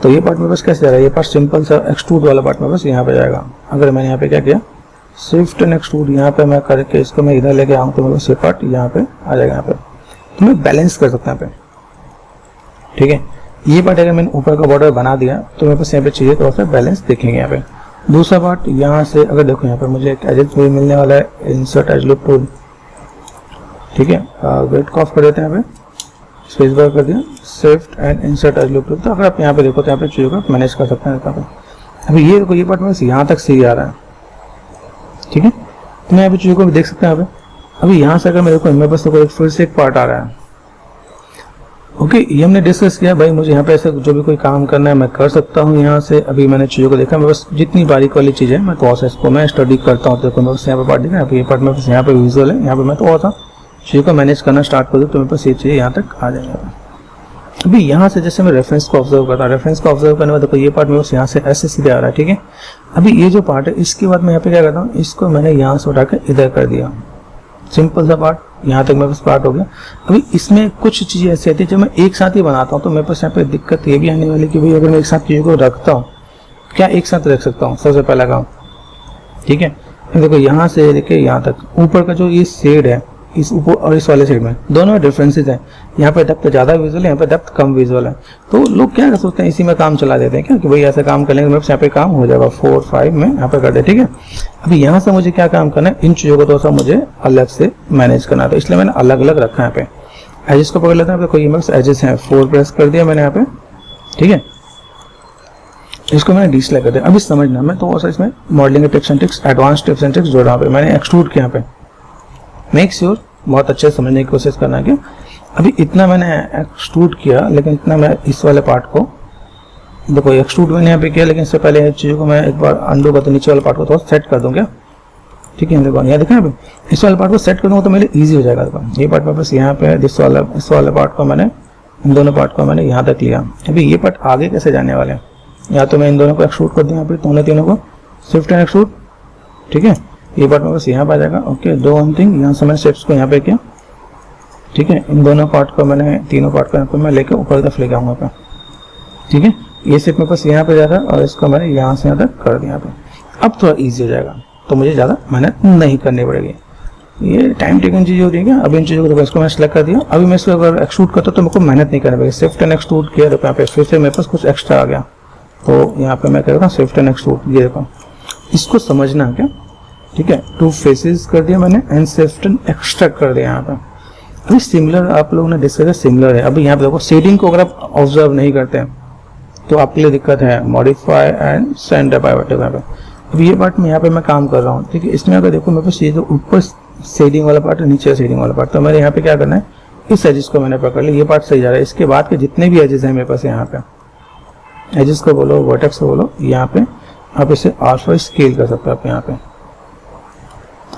तो ये पार्ट मेरे पास कैसे जा रहा है, ये पार्ट सिंपल सा एक्सट्रूड वाला पार्ट मेरे पास यहाँ पे जाएगा। अगर मैंने यहाँ पे क्या किया, शिफ्ट एंड एक्सट्रूड यहाँ पे मैं करके इसको मैं इधर लेके आऊँ तो मेरे पास ये पार्ट यहाँ पे आ जाएगा यहाँ पे, तो मैं बैलेंस कर सकता हूँ यहाँ पे, ठीक है। ये पार्ट अगर मैंने ऊपर का बॉर्डर बना दिया तो मेरे पास यहाँ पे चाहिए थोड़ा सा बैलेंस देखेंगे यहाँ पे। दूसरा पार्ट यहाँ से अगर देखो यहाँ पे मुझे एक एजेस भी मिलने वाला है, इंसर्ट एज लुक टूल, ठीक है। वेट को ऑफ कर देते हैं, यहाँ पे स्पेस बार कर दिया, shift and insert as look tool. तो अगर आप यहाँ पे देखो तो यहाँ पे चीज़ों को मैनेज कर सकते हैं यहाँ पे। अभी ये देखो ये पार्ट मेरे यहाँ तक सही आ रहा है, ठीक है। तो मैं यहाँ पे चीज़ों को भी देख सकते हैं यहाँ पे। अभी यहाँ से अगर मेरे को मेरे पास तो फिर से एक पार्ट आ रहा है, ओके। ये हमने डिस्कस किया भाई, मुझे यहाँ पे ऐसे जो भी कोई काम करना है मैं कर सकता हूँ यहाँ से। अभी मैंने चीज़ों को देखा, मेरे पास जितनी बारीक वाली चीज़ है मैं थोड़ा सा इसको मैं स्टडी करता हूँ। देखो मेरे पास यहाँ पे पार्ट दिखा है, ये पार्ट मेरे पास यहाँ पे विजुअल है, यहाँ पे मैं थोड़ा सा चीज़ों को मैनेज करना स्टार्ट कर दूँ तो मेरे पास ये चीज़ यहाँ तक आ जाएगा। अभी यहाँ से जैसे मैं रेफरेंस को ऑब्जर्व करता हूँ, रेफरेंस को ऑब्जर्व करने के बाद देखो ये पार्ट मेरे पास यहाँ से ऐसे सीधे आ रहा है, ठीक है। अभी ये जो पार्ट है इसके बाद मैं यहाँ पे क्या करता हूँ, इसको मैंने यहाँ से उठा के इधर कर दिया, सिंपल सा पार्ट यहाँ तक मेरे पास पार्ट हो गया। अभी इसमें कुछ चीज़ें ऐसी आती है जब मैं एक साथ ही बनाता हूँ तो मेरे पास यहाँ पे दिक्कत ये भी आने वाली कि भाई अगर मैं एक साथ चीज़ों को रखता हूँ, क्या एक साथ रख सकता हूँ, सबसे पहला काम, ठीक है। देखो यहाँ से देखिए यहाँ तक ऊपर का जो ये शेड है इस ऊपर और इस वाले साइड में दोनों डिफरेंसेस हैं। यहाँ पे डेप्थ ज़्यादा विजुअल है, यहाँ पे डेप्थ कम विजुअल है। तो लोग क्या कर सोचते हैं, इसी में काम चला देते हैं क्या कि भाई ऐसे काम कर लेंगे मेरे यहाँ पे काम हो जाएगा, 4 5 में यहाँ पे कर दे, ठीक है। अभी यहाँ से मुझे क्या काम करना है, इन चीज़ों को थोड़ा सा मुझे अलग से मैनेज करना है, तो इसलिए मैंने अलग अलग रखा है यहाँ पे। एजेस को पकड़ लेते हैं, कोई मेरे एजेस हैं 4 प्रेस कर दिया मैंने यहाँ पे, ठीक है। इसको मैंने डिसलाइक कर दिया। अभी समझना, मैं तो ऐसा इसमें मॉडलिंग के tips and tricks, advance tips and tricks जोड़ रहा हूँ। मैंने एक्सट्रूड किया पे, मेक श्योर बहुत अच्छे से समझने की कोशिश करना है कि अभी इतना मैंने एक्सट्रूड किया, लेकिन इतना मैं इस वाले पार्ट को देखो एक्सट्रूड मैंने यहाँ पे किया, लेकिन इससे पहले चीज़ों को मैं एक बार अंडू करते नीचे वाले पार्ट को थोड़ा सेट कर दूँ क्या, ठीक है। देखो यहाँ देखा अभी इस वाले पार्ट को सेट कर दूँगा तो मेरे ईजी हो जाएगा। देखो ये पार्ट वापस यहाँ पे इस वाले पार्ट को मैंने, इन दोनों पार्ट को मैंने यहाँ तक लिया। अभी ये पार्ट आगे कैसे जाने वाले हैं, या तो मैं इन दोनों को एक्सट्रूड कर दूँ यहाँ पे, दोनों तीनों को शिफ्ट एंड एक्सट्रूड, ठीक है। ये पार्ट वापस यहाँ पे आ जाएगा। ओके, दो वन थिंग, यहाँ से मैंने शेप्स को यहाँ पे किया, ठीक है। इन दोनों पार्ट को मैंने, तीनों पार्ट को यहाँ पे मैं लेके ऊपर की तरफ लेके आऊँगा पे, ठीक है। ये शेप मेरे पास यहाँ पे जाता है और इसको मैंने यहाँ से यहाँ तक कर दिया पे। अब थोड़ा ईजी हो जाएगा, तो मुझे ज़्यादा मेहनत नहीं करनी पड़ेगी। ये टाइम टेकन चीज़ हो रही है क्या। अब इन चीज़ों को इसको मैं सेलेक्ट कर दिया। अभी मैं इसको अगर एक्सट्रूड करता तो मेरे को मेहनत नहीं करनी पड़ेगी। शिफ्ट एंड एक्सट्रूड किया तो यहाँ पे फिर से मेरे पास कुछ एक्स्ट्रा आ गया, तो यहाँ पे मैं कह रहा हूँ शिफ्ट एंड एक्सट्रूड। ये देखो, इसको समझना क्या, ठीक है। टू फेसेस कर दिया मैंने एंड शिफ्ट एंड एक्सट्रैक्ट कर दिया यहाँ पे। अभी सिमिलर आप लोगों ने डिस्कस सिमिलर है। अभी यहाँ पे देखो शेडिंग को अगर आप ऑब्जर्व नहीं करते हैं तो आपके लिए दिक्कत है। मॉडिफाई एंड सेंटर पाइवट यहाँ पे। अभी ये पार्ट में यहाँ पे मैं काम कर रहा हूँ, ठीक है। इसमें अगर देखो मेरे पास ये जो ऊपर शेडिंग वाला पार्ट है, नीचे शेडिंग वाला पार्ट, तो मेरे यहाँ पे क्या करना है, इस एजिस को मैंने पकड़ लिया, ये पार्ट सही जा रहा है। इसके बाद के जितने भी एजिस हैं मेरे पास यहाँ पे, एजिस को बोलो, वर्टेक्स को बोलो, यहाँ पे आप इसे ऑल्फा स्केल कर सकते हो आप यहाँ पे,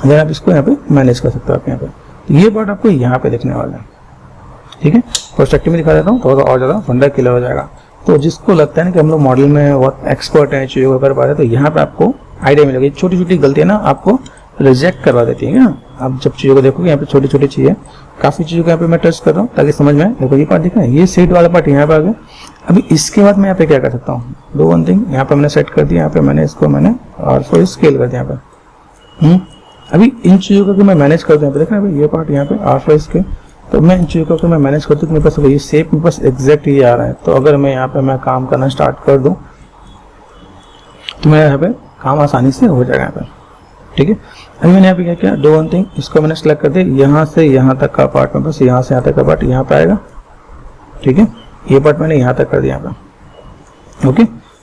अगर आप इसको यहाँ पे मैनेज कर सकते हो आप यहाँ पे। तो ये पार्ट आपको यहाँ पे देखने वाला है, ठीक है। पर्सपेक्टिव में दिखा देता हूँ, थोड़ा और ज़्यादा फंडा क्लियर हो जाएगा। तो जिसको लगता है ना कि हम लोग मॉडल में बहुत एक्सपर्ट हैं, चीज़ों को कर पा रहे हैं, तो यहाँ पे आपको आइडिया मिलेगी। छोटी छोटी गलतियाँ ना आपको रिजेक्ट करवा देती है क्या। आप जब चीज़ों को देखोगे यहाँ पे छोटी छोटी चीज़ें, काफ़ी चीज़ों को यहाँ पे मैं टच कर रहा हूँ ताकि समझ में आए। देखो ये पार्ट दिख रहा है, ये सेट वाला पार्ट यहाँ पे आ गया। अभी इसके बाद मैं यहाँ पे क्या कर सकता हूँ, दो वन थिंग, यहाँ पे मैंने सेट कर दिया, यहाँ पे मैंने इसको मैंने और फिर स्केल कर दिया यहाँ पे। अभी इन चीज़ों को मैं मैनेज कर दूँ, यहाँ पे देखना अभी ये पार्ट यहाँ पे आर फाइव स्केल, तो मैं इन चीज़ों को मैं मैनेज करती हूँ। मेरे पास ये शेप मेरे पास एग्जैक्ट ये आ रहा है। तो अगर मैं यहाँ पे मैं काम करना स्टार्ट कर दूँ तो मेरा यहाँ पे काम आसानी से हो जाएगा यहाँ पे, ठीक है। अभी मैंने यहाँ पे क्या किया, दो वन थिंग, इसको मैंने सेलेक्ट कर दिया, यहाँ से यहाँ तक का पार्ट में बस, यहाँ से यहाँ तक का पार्ट यहाँ पे आएगा, ठीक है। ये पार्ट मैंने यहाँ तक कर दिया यहाँ पे, ओके।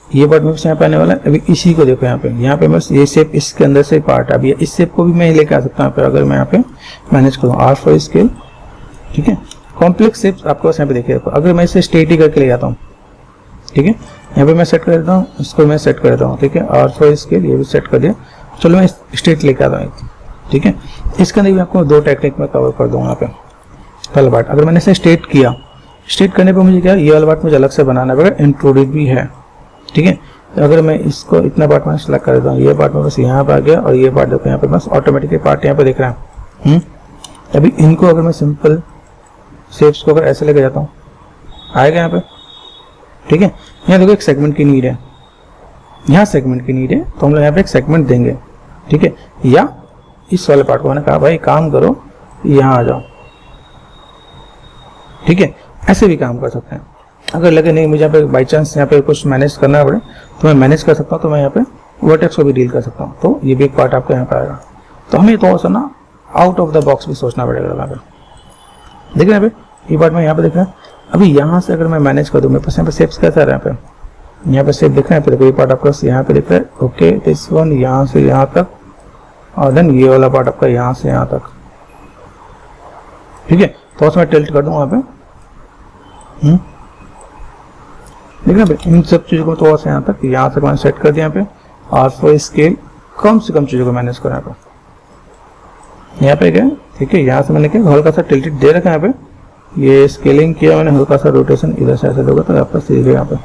ये पार्ट मेरे पास यहाँ पे आने वाला है। अभी इसी को देखो यहाँ पे बस ये शेप इसके अंदर से पार्ट है। अभी इस शेप को भी मैं लेके आ सकता हूँ यहाँ पे, अगर मैं यहाँ पे मैनेज करूँ आर फॉर स्केल, ठीक है। कॉम्प्लेक्स शेप्स आपके पास यहाँ पे देखिए, अगर मैं इसे स्ट्रेट ही करके ले जाता हूँ, ठीक है। यहाँ पे मैं सेट कर देता हूँ, इसको मैं सेट कर देता हूँ, ठीक है। आर फॉर स्केल ये भी सेट कर दिया। चलो मैं स्ट्रेट लेके आता हूँ, ठीक है। इसके अंदर भी आपको दो टेक्निक में कवर कर दूंगा यहाँ पे। पहला पार्ट अगर मैंने इसे स्ट्रेट किया, स्ट्रेट करने पर मुझे क्या, ये वाला पार्ट मुझे अलग से बनाना पड़ेगा, इंट्रोड्यूस भी है, ठीक है। तो अगर मैं इसको इतना पार्ट में सेलेक्ट कर देता हूँ, ये पार्ट में बस यहाँ पे आ गया, और ये पार्ट देखो यहाँ पे बस ऑटोमेटिकली पार्ट यहाँ पे दिख रहा है। अभी इनको अगर मैं सिंपल शेप्स को अगर ऐसे लेके जाता हूँ, आएगा यहाँ पे, ठीक है। यहाँ देखो एक सेगमेंट की नीड है, यहाँ सेगमेंट की नीड है, तो हम लोग यहाँ पे एक सेगमेंट देंगे, ठीक है। या इस वाले पार्ट को मैंने कहा भाई काम करो, यहाँ आ जाओ, ठीक है। ऐसे भी काम कर सकते हैं। अगर लगे नहीं मुझे यहाँ पे बाई चांस यहाँ पे कुछ मैनेज करना पड़े तो मैं मैनेज कर सकता हूँ, तो मैं यहाँ पे वर्टेक्स को भी डील कर सकता हूँ। तो ये भी एक पार्ट आपको यहाँ पे आएगा। तो हमें थोड़ा सा ना आउट ऑफ द बॉक्स भी सोचना पड़ेगा यहाँ पे। देख रहे हैं ये पार्ट में यहाँ पे देख रहे हैं। अभी यहाँ से अगर मैं मैनेज कर दूँ, मेरे पास यहाँ पे शेप्स कैसा है, यहाँ पे शेप दिख रहे हैं। देखो ये पार्ट आपका यहाँ पे दिख रहा है, ओके। दिस वन यहाँ से यहाँ तक, और देन ये वाला पार्ट आपका यहाँ से यहाँ तक, ठीक है। थोड़ा सा मैं टिल्ट कर दूँ वहाँ पे, देखना भाई इन सब चीज़ों को थोड़ा सा यहाँ तक, यहाँ तक मैंने सेट कर दिया यहाँ पे। और फॉर स्केल कम से कम चीज़ों को मैनेज करो यहाँ पे गए, ठीक है। यहाँ से मैंने क्या हल्का सा टिल्टेड दे रखा है यहाँ पे, ये स्केलिंग किया मैंने, हल्का सा रोटेशन इधर से ऐसे दोगे तो आपका सीधे यहाँ पे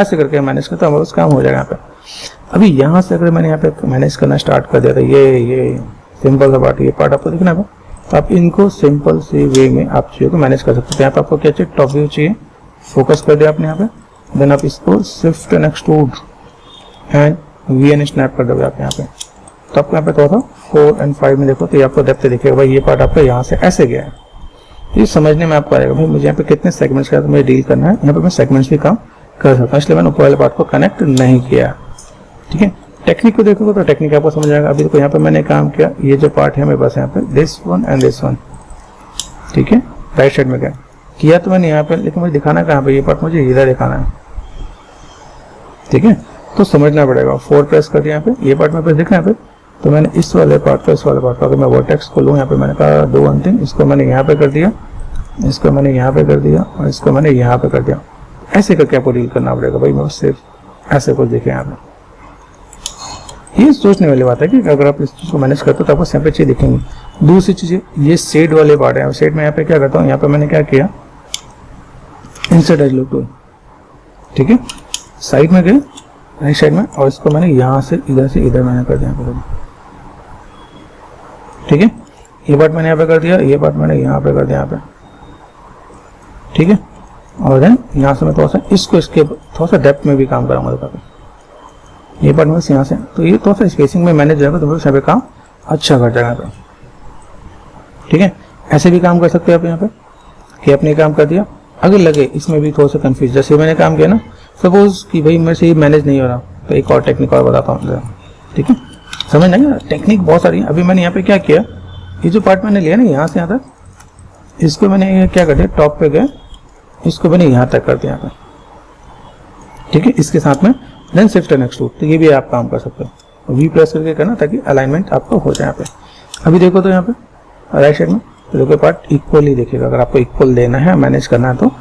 ऐसे करके मैनेज करता हूँ, बस काम हो जाएगा यहाँ पे। अभी यहाँ से अगर मैंने यहाँ पे मैनेज करना स्टार्ट कर दिया था, ये सिंपल सा पार्ट, ये पार्ट आपको दिखना है, तो आप इनको सिंपल से वे में आप चीज़ों को मैनेज कर सकते हो। यहाँ पे आपको क्या चाहिए, टॉप व्यू चाहिए, फोकस कर दिया आपने यहाँ पे, देन आप इसको shift and extrude and V N snap कर दोगे आप यहाँ पे। तो आपको यहाँ पे थोड़ा सा 4 और 5 में देखो तो ये आपको डेप्थ दिखेगा भाई, ये पार्ट आपका यहाँ से ऐसे गया है। ये समझने में आपको आएगा भाई मुझे यहाँ पे कितने सेगमेंट्स का मुझे डील करना है। यहाँ पे मैं सेगमेंट्स भी काम कर सकता हूँ, इसलिए मैंने ऊपर वाले पार्ट को कनेक्ट नहीं किया, ठीक है। टेक्निक को देखोगे तो टेक्निक आपको समझ आएगा। अभी देखो यहाँ पे मैंने काम किया, ये जो पार्ट है मेरे पास यहाँ पे this one and this one, ठीक है। राइट साइड में क्या किया तो मैंने यहाँ पे, लेकिन मुझे दिखाना कहाँ पे, ये पार्ट मुझे इधर दिखाना है, ठीक है। तो समझना पड़ेगा। 4 प्रेस कर दिया यहाँ पे, ये पार्ट में पे देखना यहाँ पे, तो मैंने इस वाले पार्ट को इस वाले पार्ट को अगर मैं वर्टेक्स को लूँ यहाँ पे, मैंने कहा डू वन थिंग, इसको मैंने यहाँ पे कर दिया, इसको मैंने यहाँ पे कर दिया और इसको मैंने यहाँ पे कर दिया। ऐसे करके आपको डील करना पड़ेगा भाई। मैं सिर्फ ऐसे कुछ देखे यहाँ पे। ये सोचने वाली बात है कि अगर आप इस चीज़ को मैनेज करते हो तो आपको यहाँ पे चीज़ दिखेंगी। दूसरी चीज़ ये शेड वाले पार्ट है। शेड में यहाँ पे क्या करता हूँ, यहाँ पे मैंने क्या किया, इंसर्ट एज लुक टूल, ठीक है, साइड में गए राइट साइड में, और इसको मैंने यहाँ से इधर मैंने कर दिया, ठीक है। ये पार्ट मैंने यहाँ पे कर दिया, ये पार्ट मैंने यहाँ पे कर दिया यहाँ पे, ठीक है। और देन यहाँ से मैं थोड़ा सा इसको इसके थोड़ा सा डेप्थ में भी काम कराऊंगा। देखा ये पार्ट में यहाँ से, तो ये थोड़ा सा स्पेसिंग में मैनेज जाएगा तो यहाँ पे काम अच्छा कर जाएगा यहाँ पे, ठीक है। ऐसे भी काम कर सकते हैं आप यहाँ पे कि आपने काम कर दिया। अगर लगे इसमें भी थोड़ा सा कंफ्यूज, जैसे मैंने काम किया ना, सपोज कि भाई मेरे से ये मैनेज नहीं हो रहा, तो एक और टेक्निक और बताता हूँ, ठीक है। समझ नहीं आ, टेक्निक बहुत सारी है। अभी मैंने यहाँ पे क्या किया, ये जो पार्ट मैंने लिया ना यहाँ से यहाँ तक, इसको मैंने क्या कर दिया, टॉप पे गए, इसको मैंने यहाँ तक कर दिया यहाँ पे, ठीक है, इसके साथ में देन शिफ्ट एंड एक्सट्रूड। तो ये भी आप काम कर सकते हो, वी प्रेस करके करना ताकि अलाइनमेंट आपको हो जाए यहाँ पे। अभी देखो तो यहाँ पे राइट साइड में तो देखो पार्ट इक्वली देखिएगा। अगर आपको इक्वल देना है, मैनेज करना है, तो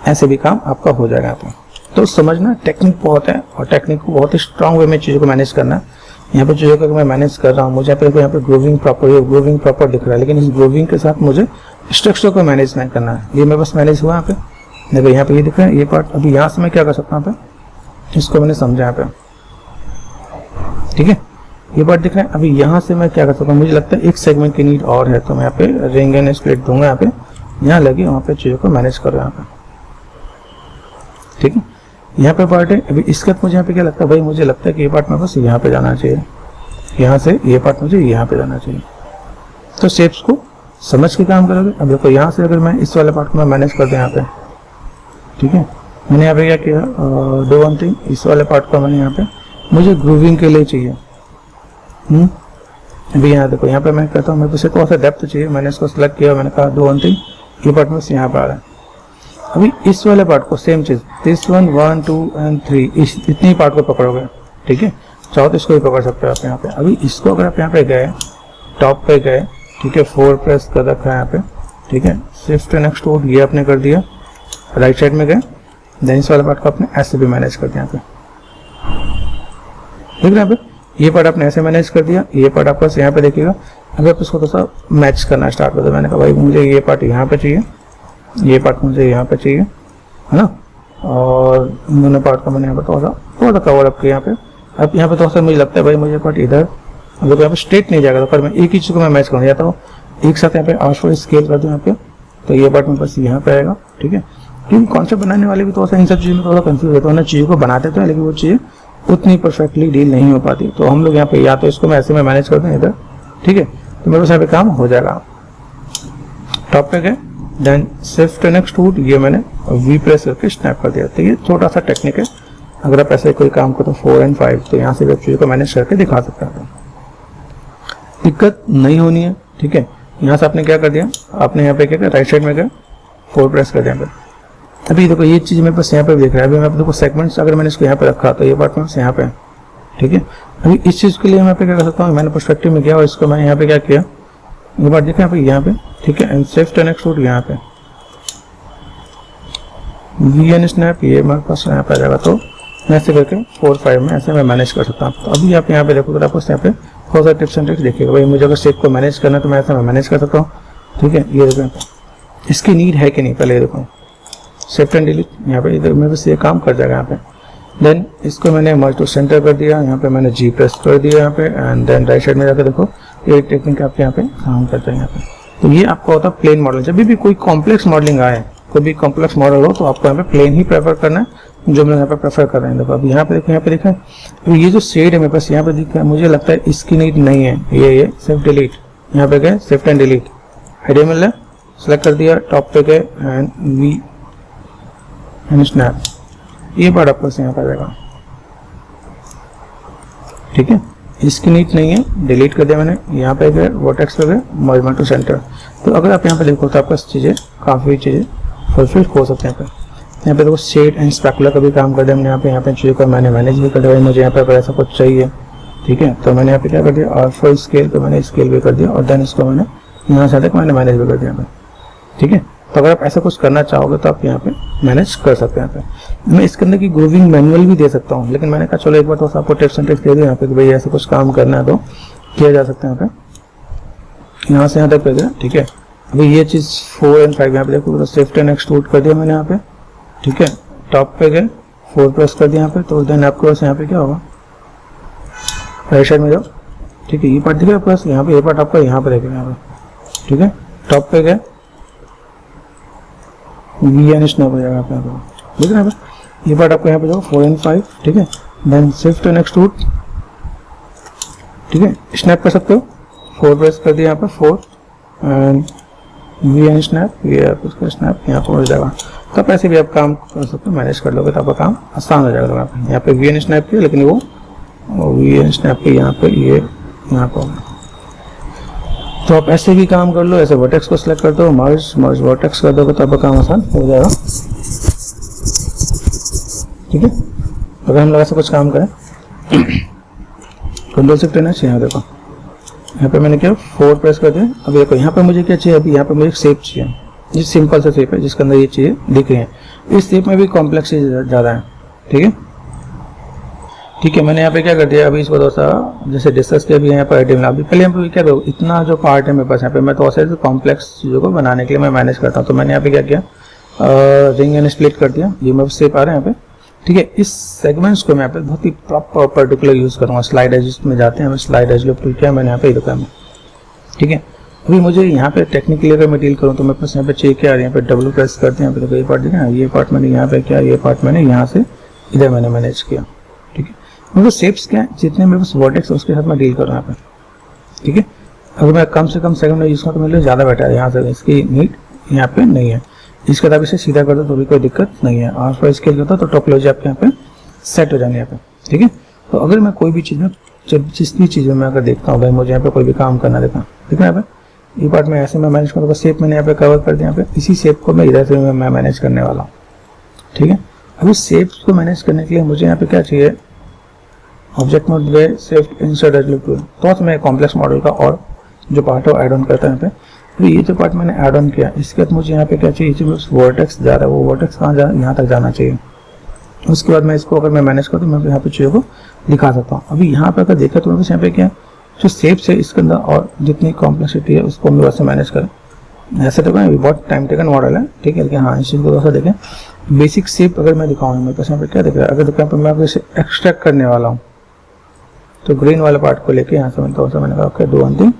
ऐसे भी काम आपका हो जाएगा यहाँ पे। तो समझना टेक्निक बहुत है, और टेक्निक को बहुत ही स्ट्रांग वे में चीज़ों को मैनेज करना है। यहाँ पे चीज़ों को मैं मैनेज कर रहा हूँ, मुझे यहाँ पे ग्रूविंग प्रॉपर दिख रहा है, लेकिन इस ग्रूविंग के साथ मुझे स्ट्रक्चर को मैनेज नहीं करना है। ये मैं बस मैनेज हुआ यहाँ पे, देखो यहाँ पे ये दिख रहा है ये पार्ट। अभी यहाँ से मैं क्या कर सकता हूँ यहाँ पे, इसको मैंने समझा यहाँ पे, ठीक है, ये पार्ट दिख रहा है। अभी यहाँ से मैं क्या कर सकता हूँ, मुझे लगता है एक सेगमेंट की नीड और है, तो मैं यहाँ पे रिंग एंड स्प्लिट दूंगा यहाँ पे, यहाँ लगे वहाँ पे चीज़ों को मैनेज करो यहाँ पे, ठीक है। यहाँ पे पार्ट है। अभी इसके बाद मुझे यहाँ पे क्या लगता है भाई, मुझे लगता है कि ये पार्ट में बस यहाँ पे जाना चाहिए, यहाँ से ये पार्ट मुझे यहाँ पे जाना चाहिए। तो शेप्स को समझ के काम करोगे। अब देखो यहाँ से अगर मैं इस वाले पार्ट को मैं मैनेज कर दूँ यहाँ पे, ठीक है, मैंने यहाँ पे क्या किया, डू वन थिंग, इस वाले पार्ट को मैंने यहाँ पे मुझे ग्रूविंग के लिए चाहिए। अभी यहाँ देखो यहाँ पे मैं कहता हूँ मेरे पास थोड़ा सा डेप्थ चाहिए, मैंने इसको सेलेक्ट किया, मैंने कहा डू वन थिंग, ये पार्ट में यहाँ पे आ रहा है। अभी इस वाले पार्ट को सेम चीज, दिस 1 1 2 एंड 3, इतनी पार्ट को पकड़ोगे, ठीक है। चाहो तो इसको भी पकड़ सकते हो आप यहाँ पे। अभी इसको अगर आप यहाँ पे गए, टॉप पे गए, ठीक है, 4 प्रेस कर रखा है यहाँ पे, ठीक है, शिफ्ट एंड एक्सट्रूड ये आपने कर दिया, राइट साइड में गए, देन इस वाले पार्ट को आपने ऐसे भी मैनेज कर दिया यहाँ पे, ठीक है। यहाँ पे ये पार्ट आपने ऐसे मैनेज कर दिया, ये पार्ट आपका यहाँ पे देखिएगा। अगर आप इसको थोड़ा सा मैच करना स्टार्ट कर दो, मैंने कहा भाई मुझे ये पार्ट यहाँ पे चाहिए, ये पार्ट मुझे यहाँ पे चाहिए, है ना, और इन दोनों पार्ट का मैंने यहाँ पे थोड़ा सा कवर अप किया यहाँ पे। अब यहाँ पे थोड़ा सा मुझे लगता है भाई मुझे पार्ट इधर, अगर यहाँ पे स्ट्रेट नहीं जाएगा तो पर मैं एक ही चीज़ को मैं मैच करना चाहता हूँ, एक साथ यहाँ पे आशो स्केल कर दूँ यहाँ पे, तो ये पार्ट मेरे पास यहाँ पे आएगा, ठीक है। क्योंकि कॉन्सेप्ट बनाने वाले भी थोड़ा सा इन सब चीज़ों में थोड़ा कंफ्यूज होता है ना, चीज़ों को बनाते तो हैं लेकिन वो चीज़ें उतनी परफेक्टली डील नहीं हो पाती। तो हम लोग यहाँ पे या तो इसको मैं ऐसे में मैनेज कर दूँ इधर, ठीक है, तो मेरे पास यहाँ पे काम हो जाएगा। टॉप पे गए, देन शिफ्ट एंड एक्सट्रूड ये मैंने वी प्रेस करके स्नैप कर दिया। तो ये छोटा सा टेक्निक है, अगर आप ऐसे कोई काम करो 4 एंड 5 तो यहाँ से वेब चीज़ों को मैनेज करके दिखा सकते हैं, दिक्कत नहीं होनी है, ठीक है। यहाँ से आपने क्या कर दिया, आपने यहाँ पे क्या किया, राइट साइड में गए, 4 प्रेस कर दिया यहाँ पे। अभी देखो ये चीज़ मेरे पास यहाँ पे दिख रहा है। अभी मैं देखो सेगमेंट्स अगर मैंने इसको यहाँ पे रखा तो ये पार्ट में यहाँ पे, ठीक है। अभी इस चीज़ के लिए मैं पे क्या कर सकता हूँ, मैंने पर्सपेक्टिव में किया और इसको मैंने यहाँ पे क्या किया, ये बात देखा यहाँ पे, ठीक है, एंड शिफ्ट एंड एक्सट्रूड यहाँ पे, वी एन स्नैप ये मेरे पास यहाँ पे आ जाएगा। तो मैं ऐसे करके 4 5 में ऐसे मैं मैनेज कर सकता हूँ। तो अभी आप यहाँ पे देखो तो आपको यहाँ पे थोड़ा सा टिप्स एंड ट्रिक्स देखिएगा। भाई मुझे अगर शेप को मैनेज करना है तो मैं ऐसा मैनेज कर सकता हूँ, ठीक है। ये देखो इसकी नीड है कि नहीं, पहले ये देखो शिफ्ट एंड डिलीट, यहाँ पे इधर मेरे पास ये काम कर जाएगा यहाँ पे। देन इसको मैंने मर्ज टू सेंटर कर दिया, यहाँ पे मैंने जी प्रेस कर दिया यहाँ पे, एंड देन राइट साइड में जाकर देखो ये टेक्निक आपके यहाँ पे काम करता है यहाँ पे। तो ये आपका होता है प्लेन मॉडल। जब भी कोई कॉम्प्लेक्स मॉडलिंग आए, कोई भी कॉम्प्लेक्स मॉडल हो तो आपको यहाँ पे प्लेन ही प्रेफर करना है, जो हम लोग यहाँ पे प्रेफर कर रहे हैं। देखो अभी यहाँ पे देखो, यहाँ पे देखा तो ये जो शेड है मेरे पास यहाँ पे दिखा है, मुझे लगता है इसकी नीड नहीं है। ये शिफ्ट डिलीट, यहाँ पे गए शिफ्ट एंड डिलीट, आइडिया मिल रहा है, सेलेक्ट कर दिया, टॉप पे गए एंड वी एंड स्नैप, ये पार्ट आपको यहाँ पे आ जाएगा, ठीक है। इसकी नीड नहीं है, डिलीट कर दिया मैंने। यहाँ पे गए वर्टेक्स पे गए, मर्ज टू सेंटर। तो अगर आप यहाँ पे देखो तो आपका चीज़ें काफ़ी चीज़ें फुलफिल हो सकते हैं। यहाँ पे देखो शेड एंड स्पेकुलर का भी काम कर दिया हमने यहाँ पे चीज़ों को मैंने मैनेज भी कर दिया। मुझे यहाँ पे अगर ऐसा कुछ चाहिए, ठीक है, तो मैंने यहाँ पे क्या कर दिया, और फुल स्केल पे मैंने स्केल भी कर दिया, और देन इसको मैंने यहाँ से तक मैंने मैनेज भी कर दिया। ठीक है, तो अगर आप ऐसा कुछ करना चाहोगे तो आप यहाँ पे मैनेज कर सकते हैं। यहाँ पे मैं इसके अंदर की ग्रूविंग मैनुअल भी दे सकता हूँ, लेकिन मैंने कहा चलो एक बार तो आपको टिप्स एंड ट्रिक्स दे दूँ यहाँ पे कि भाई ऐसा कुछ काम करना है तो किया जा सकता है। यहाँ पे यहाँ से यहाँ तक कर दिया। ठीक है, अभी ये चीज़ 4 और 5 यहाँ पे देखो शिफ्ट एंड एक्सट्रूड कर दिया मैंने यहाँ पे। ठीक है, टॉप पे गए 4 प्रेस कर दिया यहाँ पे, तो देन आपके पास यहाँ पे क्या होगा, राइट साइड में जाओ। ठीक है, ये पार्ट दिख रहा है आपके पास, यहाँ पे ये पार्ट आपका यहाँ पे देखेगा यहाँ पे। ठीक है, टॉप पे गए वी एन स्नैप हो जाएगा आपके यहाँ पे, देख रहे हैं ये पार्ट आपको यहाँ पे जाओ 4 और 5। ठीक है, देन शिफ्ट एंड एक्सट्रूड। ठीक है, स्नैप कर सकते हो, 4 प्रेस कर दिया यहाँ पे 4 एंड वी एन स्नैप, ये आप उसका स्नैप यहाँ पर हो जाएगा। तो आप ऐसे भी आप काम कर सकते हो, मैनेज कर लोगे तो आपका काम आसान हो जाएगा। यहाँ पे वी एन स्नैप किया, लेकिन वो वी एन स्नैप के यहाँ पे ये यहाँ पर होगा। तो आप ऐसे भी काम कर लो, ऐसे वर्टेक्स को सिलेक्ट कर दो, मर्ज वर्टेक्स कर दोगे तो आपका काम आसान हो जाएगा। ठीक है, अगर हम लोग ऐसा कुछ काम करें कंट्रोल शिफ्ट है ना, यहाँ देखो यहाँ पे मैंने क्या 4 प्रेस कर दिया। अब देखो यहाँ पे मुझे क्या चाहिए, अभी यहाँ पे मुझे शेप चाहिए, ये सिंपल सा शेप है जिसके अंदर ये चीज़ें दिख रही हैं। इस शेप में भी कॉम्प्लेक्स ज़्यादा है। ठीक है, ठीक है, मैंने यहाँ पे क्या कर दिया, अभी इसको थोड़ा जैसे डिस्कस किया अभी यहाँ पर आइटम अभी पहले यहाँ पे क्या दो इतना जो पार्ट है मेरे पास यहाँ पे, मैं तो ऐसे कॉम्प्लेक्स चीज़ों को बनाने के लिए मैं मैनेज करता हूँ। तो मैंने यहाँ पे क्या किया, रिंग एंड स्प्लिट कर दिया, ये मेरे शेप आ रहे हैं यहाँ पे। ठीक है, इस सेगमेंट्स को मैं यहाँ पे बहुत ही प्रॉपर पर्टिकुलर यूज़ करूँगा। स्लाइड एज में जाते हैं, स्लाइड एज लुक किया मैंने यहाँ पे रुका है। ठीक है, अभी मुझे यहाँ पे टेक्निकली अगर मैं डील करूँ तो मेरे पास यहाँ पे चेक क्या आ रही है, यहाँ पे डब्ल्यू प्रेस करते हैं, यहाँ पे देखो ये पार्ट देखा, ये पार्ट मैंने यहाँ पे क्या, ये पार्ट मैंने यहाँ से इधर मैंने मैनेज किया। ठीक है, मुझे शेप्स क्या है, जितने मेरे पास वर्टेक्स उसके साथ मैं डील कर रहा हूँ यहाँ पे। ठीक है, अगर मैं कम से कम सेकंड में यूज़ करूँ तो मेरे लिए ज़्यादा बेटर है। यहाँ से इसकी नीड यहाँ पे नहीं है, इसके बाद इसे सीधा कर दो तो भी कोई दिक्कत नहीं है। और पर स्केल करता तो टोपोलॉजी आपके यहाँ पे सेट हो जाएंगे यहाँ पे। ठीक है, तो अगर मैं कोई भी चीज़ में जिस भी चीज़ में मैं अगर देखता हूँ भाई मुझे यहाँ पे कोई भी काम करना देता हूँ, ठीक है, यहाँ पे ये पार्ट में ऐसे मैं मैनेज करूँगा, शेप मैंने यहाँ पे कवर कर दिया, यहाँ पे इसी शेप को मैं इधर से मैं मैनेज करने वाला हूँ। ठीक है, अभी शेप्स को मैनेज करने के लिए मुझे यहाँ पे क्या चाहिए, ऑब्जेक्ट मोड गए, shift insert as look tool, तो मैं कॉम्प्लेक्स मॉडल का और जो पार्ट है वो ऐड ऑन करता है यहाँ पे। तो ये जो पार्ट मैंने ऐड ऑन किया, इसके बाद मुझे यहाँ पे क्या चाहिए, वर्टेक्स जा रहा है, वो वर्टेक्स कहाँ जा, यहाँ तक जाना चाहिए। उसके बाद मैं इसको अगर मैं मैनेज करूँ तो मैं यहाँ पे चीज़ों को दिखा सकता हूँ। अभी यहाँ पे अगर देखा तो मेरे पास यहाँ पे क्या जो शेप्स है इसके अंदर और जितनी कॉम्प्लेक्सिटी है उसको हम वैसे मैनेज करें। ऐसे तो बहुत टाइम टेकन मॉडल है। ठीक है, लेकिन हाँ इस चीज़ को थोड़ा सा देखें, बेसिक शेप अगर मैं दिखाऊँ मेरे पास यहाँ पे क्या दिख रहा है, अगर देखो यहाँ पे मैं इसे एक्सट्रैक्ट करने वाला हूँ तो ग्रीन वाले पार्ट को लेके यहाँ से मैं थोड़ा सा मैंने कहा ओके दो अंतिम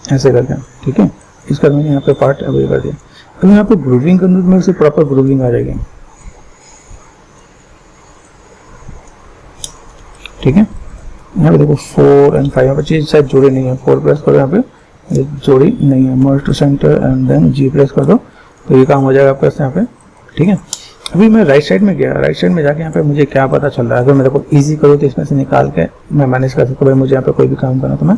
ऐसे करके। ठीक है, इसका मैंने यहाँ पे पार्ट अभी कर दिया। अभी यहाँ पे ग्रूविंग करने में से प्रॉपर ग्रूविंग आ जाएगी। ठीक है, यहाँ पे देखो 4 और 5 यहाँ पे चीज शायद जोड़ी नहीं है, 4 प्रेस करो, यहाँ पे जोड़ी नहीं है, merge to centre and then G press कर दो तो ये काम हो जाएगा आपका यहाँ पे। ठीक है, अभी मैं राइट साइड में गया, राइट साइड में जाके यहाँ पे मुझे क्या पता चल रहा है, अगर मैं देखो इजी करूँ तो इसमें से निकाल के मैं मैनेज कर सकता हूँ। भाई मुझे यहाँ पे कोई भी काम करना तो मैं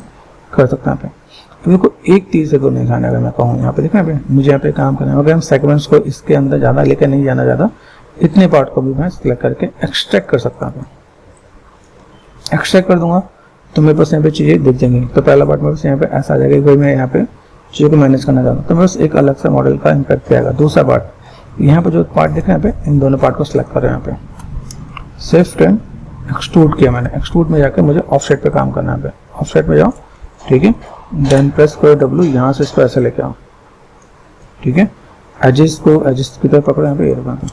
कर सकता हूँ यहाँ पे। तो देखो एक तीर से तो नहीं खाना, अगर मैं कहूँ यहाँ पे देखना पे मुझे यहाँ पे काम करना है, अगर हम सेगमेंट्स को इसके अंदर ज़्यादा लेकर नहीं जाना ज़्यादा, इतने पार्ट को भी मैं सिलेक्ट करके एक्सट्रैक्ट कर सकता हूँ। एक्सट्रैक्ट कर दूंगा तो मेरे पास यहाँ पे चीज़ें दिख जाएंगी। तो पहला पार्ट मेरे पास यहाँ पे ऐसा आ जाएगा कि मैं यहाँ पे चीज़ों को मैनेज करना चाहता हूँ तो मेरे पास एक अलग सा मॉडल का इम्पैक्ट आएगा। दूसरा पार्ट यहाँ पे जो पार्ट दिख रहे हैं यहाँ पे, इन दोनों पार्ट को सिलेक्ट करें, यहाँ पे शिफ्ट एंड एक्सट्रूड किया मैंने। एक्सट्रूड में जाकर मुझे ऑफसेट पे काम करना है, ऑफसेट में जाओ। ठीक है, देन प्रेस करो डब्ल्यू, यहाँ से इसको ऐसे लेके आओ। ठीक है, एजेस को एजेस की तरफ पकड़ो, यहाँ पे ये रखा।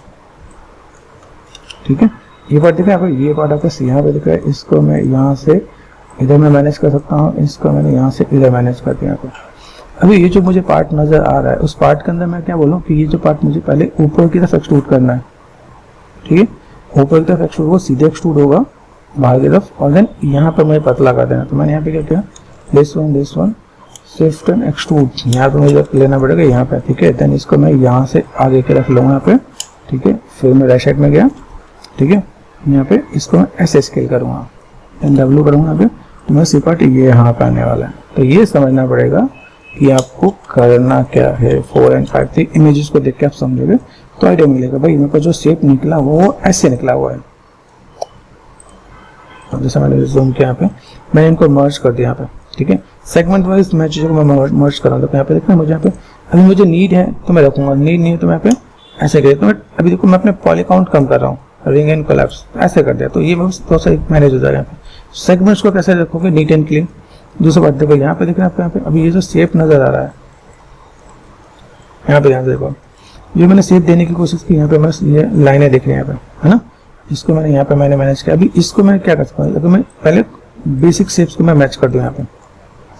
ठीक है, ये पार्ट दिख रहा है यहाँ पे, ये पार्ट आपको यहाँ पे दिख रहा है, इसको मैं यहाँ से इधर में मैनेज कर सकता हूँ, इसको मैंने यहाँ से इधर मैनेज कर दिया। अभी ये जो मुझे पार्ट नजर आ रहा है उस पार्ट के अंदर मैं क्या बोलूँ कि ये जो पार्ट मुझे पहले ऊपर की तरफ एक्सट्रूड करना है। ठीक है, ऊपर की तरफ एक्सट्रूड हो, सीधे एक्सट्रूड होगा बाहर की तरफ, और देन यहाँ पर मुझे पतला कर देना। तो मैंने यहाँ पे क्या किया, this one shift and extrude, यहाँ पे मुझे लेना पड़ेगा यहाँ पे। ठीक है, देन इसको मैं यहाँ से आगे की तरफ लूँगा यहाँ पे। ठीक है, फिर मैं राइट साइड में गया। ठीक है, यहाँ पे इसको मैं ऐसे स्केल करूँगा, देन डब्ल्यू करूँगा यहाँ पे, तो मैं सी पार्ट ये यहाँ पे आने वाला है। तो ये समझना पड़ेगा कि आपको करना क्या है। 4 और 5 थी इमेजेस को देख के आप समझोगे तो आइडिया मिलेगा भाई मेरे को जो शेप निकला वो ऐसे निकला हुआ है। जैसे मैंने जूम किया यहाँ पे, मैंने इनको मर्ज कर दिया यहाँ पे, ठीक है। सेगमेंट वाइज मैं चीज़ों को मैं मर्ज कर रहा हूँ। तो यहाँ पे देखना मुझे यहाँ पे अभी मुझे नीड है तो मैं रखूंगा, नीड नहीं है तो मैं यहाँ पे ऐसे कर देता हूँ। अभी देखो मैं अपने पॉली काउंट कम कर रहा हूँ, रिंग एंड कोलैप्स ऐसे कर दिया, तो ये थोड़ा सा मैनेज हो जाएगा। यहाँ पे सेगमेंट्स को कैसे रखोगे, नीट एंड क्लीन। दूसरी बात देखो यहाँ पे देखना आपको, यहाँ पे अभी ये जो शेप नजर आ रहा है यहाँ पे, ध्यान से देखो ये मैंने शेप देने की कोशिश की। यहाँ पे मैं ये लाइनें देख रही हैं यहाँ पे, है ना, इसको मैंने यहाँ पे मैनेज किया। अभी इसको मैं क्या कर सकता हूँ, अगर मैं पहले बेसिक शेप्स को मैं मैच कर दूँ यहाँ पे,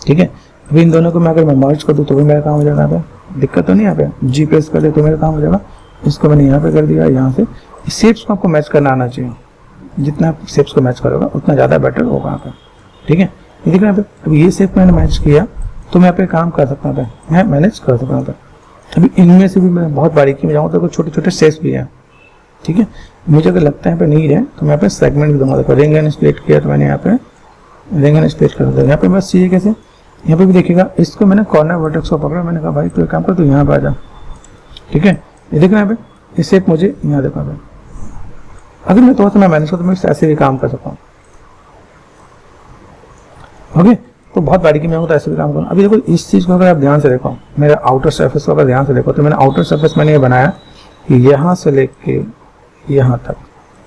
ठीक है। अभी इन दोनों को मैं अगर मैं मर्ज कर दूँ तो भी मेरा काम हो जाएगा। यहाँ पे दिक्कत तो नहीं, यहाँ पे जी प्रेस कर दे तो मेरा काम हो जाएगा। इसको मैंने यहाँ पे कर दिया, यहाँ से शेप्स को आपको मैच करना आना चाहिए। जितना आप शेप्स को मैच करोगे उतना ज़्यादा बेटर होगा यहाँ पे, ठीक है। ये देखिए यहाँ पे अभी ये शेप मैंने मैच किया तो मैं यहाँ पे काम कर सकता हूँ, मैं मैनेज कर सकता हूँ। अभी इनमें से भी मैं बहुत बारीकी में जाऊँ तो कुछ छोटे छोटे शेप्स भी हैं, ठीक है। मुझे अगर लगता है यहाँ पे नीड है तो मैं यहाँ पे सेगमेंट भी दूंगा। देखो रिंग एंड स्प्लिट किया तो मैंने यहाँ पे रिंग एंड स्प्लिट कर दिया। यहाँ पे बस ये कैसे, यहाँ पे भी देखिएगा, इसको मैंने कॉर्नर वर्टेक्स को पकड़ा, मैंने कहा भाई तो एक काम कर तू यहाँ पे आ जा, ठीक है। ये देखो यहाँ पे ये शेप मुझे यहाँ देखो यहाँ पे, अगर मैं थोड़ा सा मैं मैनेज करूँ तो मैं ऐसे भी काम कर सकता हूँ, ओके। तो बहुत बारीकी में होता है, ऐसे भी काम करूँ। अभी देखो इस चीज़ को अगर आप ध्यान से देखो, मेरा आउटर सरफेस को अगर ध्यान से देखो तो मैंने आउटर सरफेस मैंने ये बनाया कि यहाँ से लेके यहाँ तक,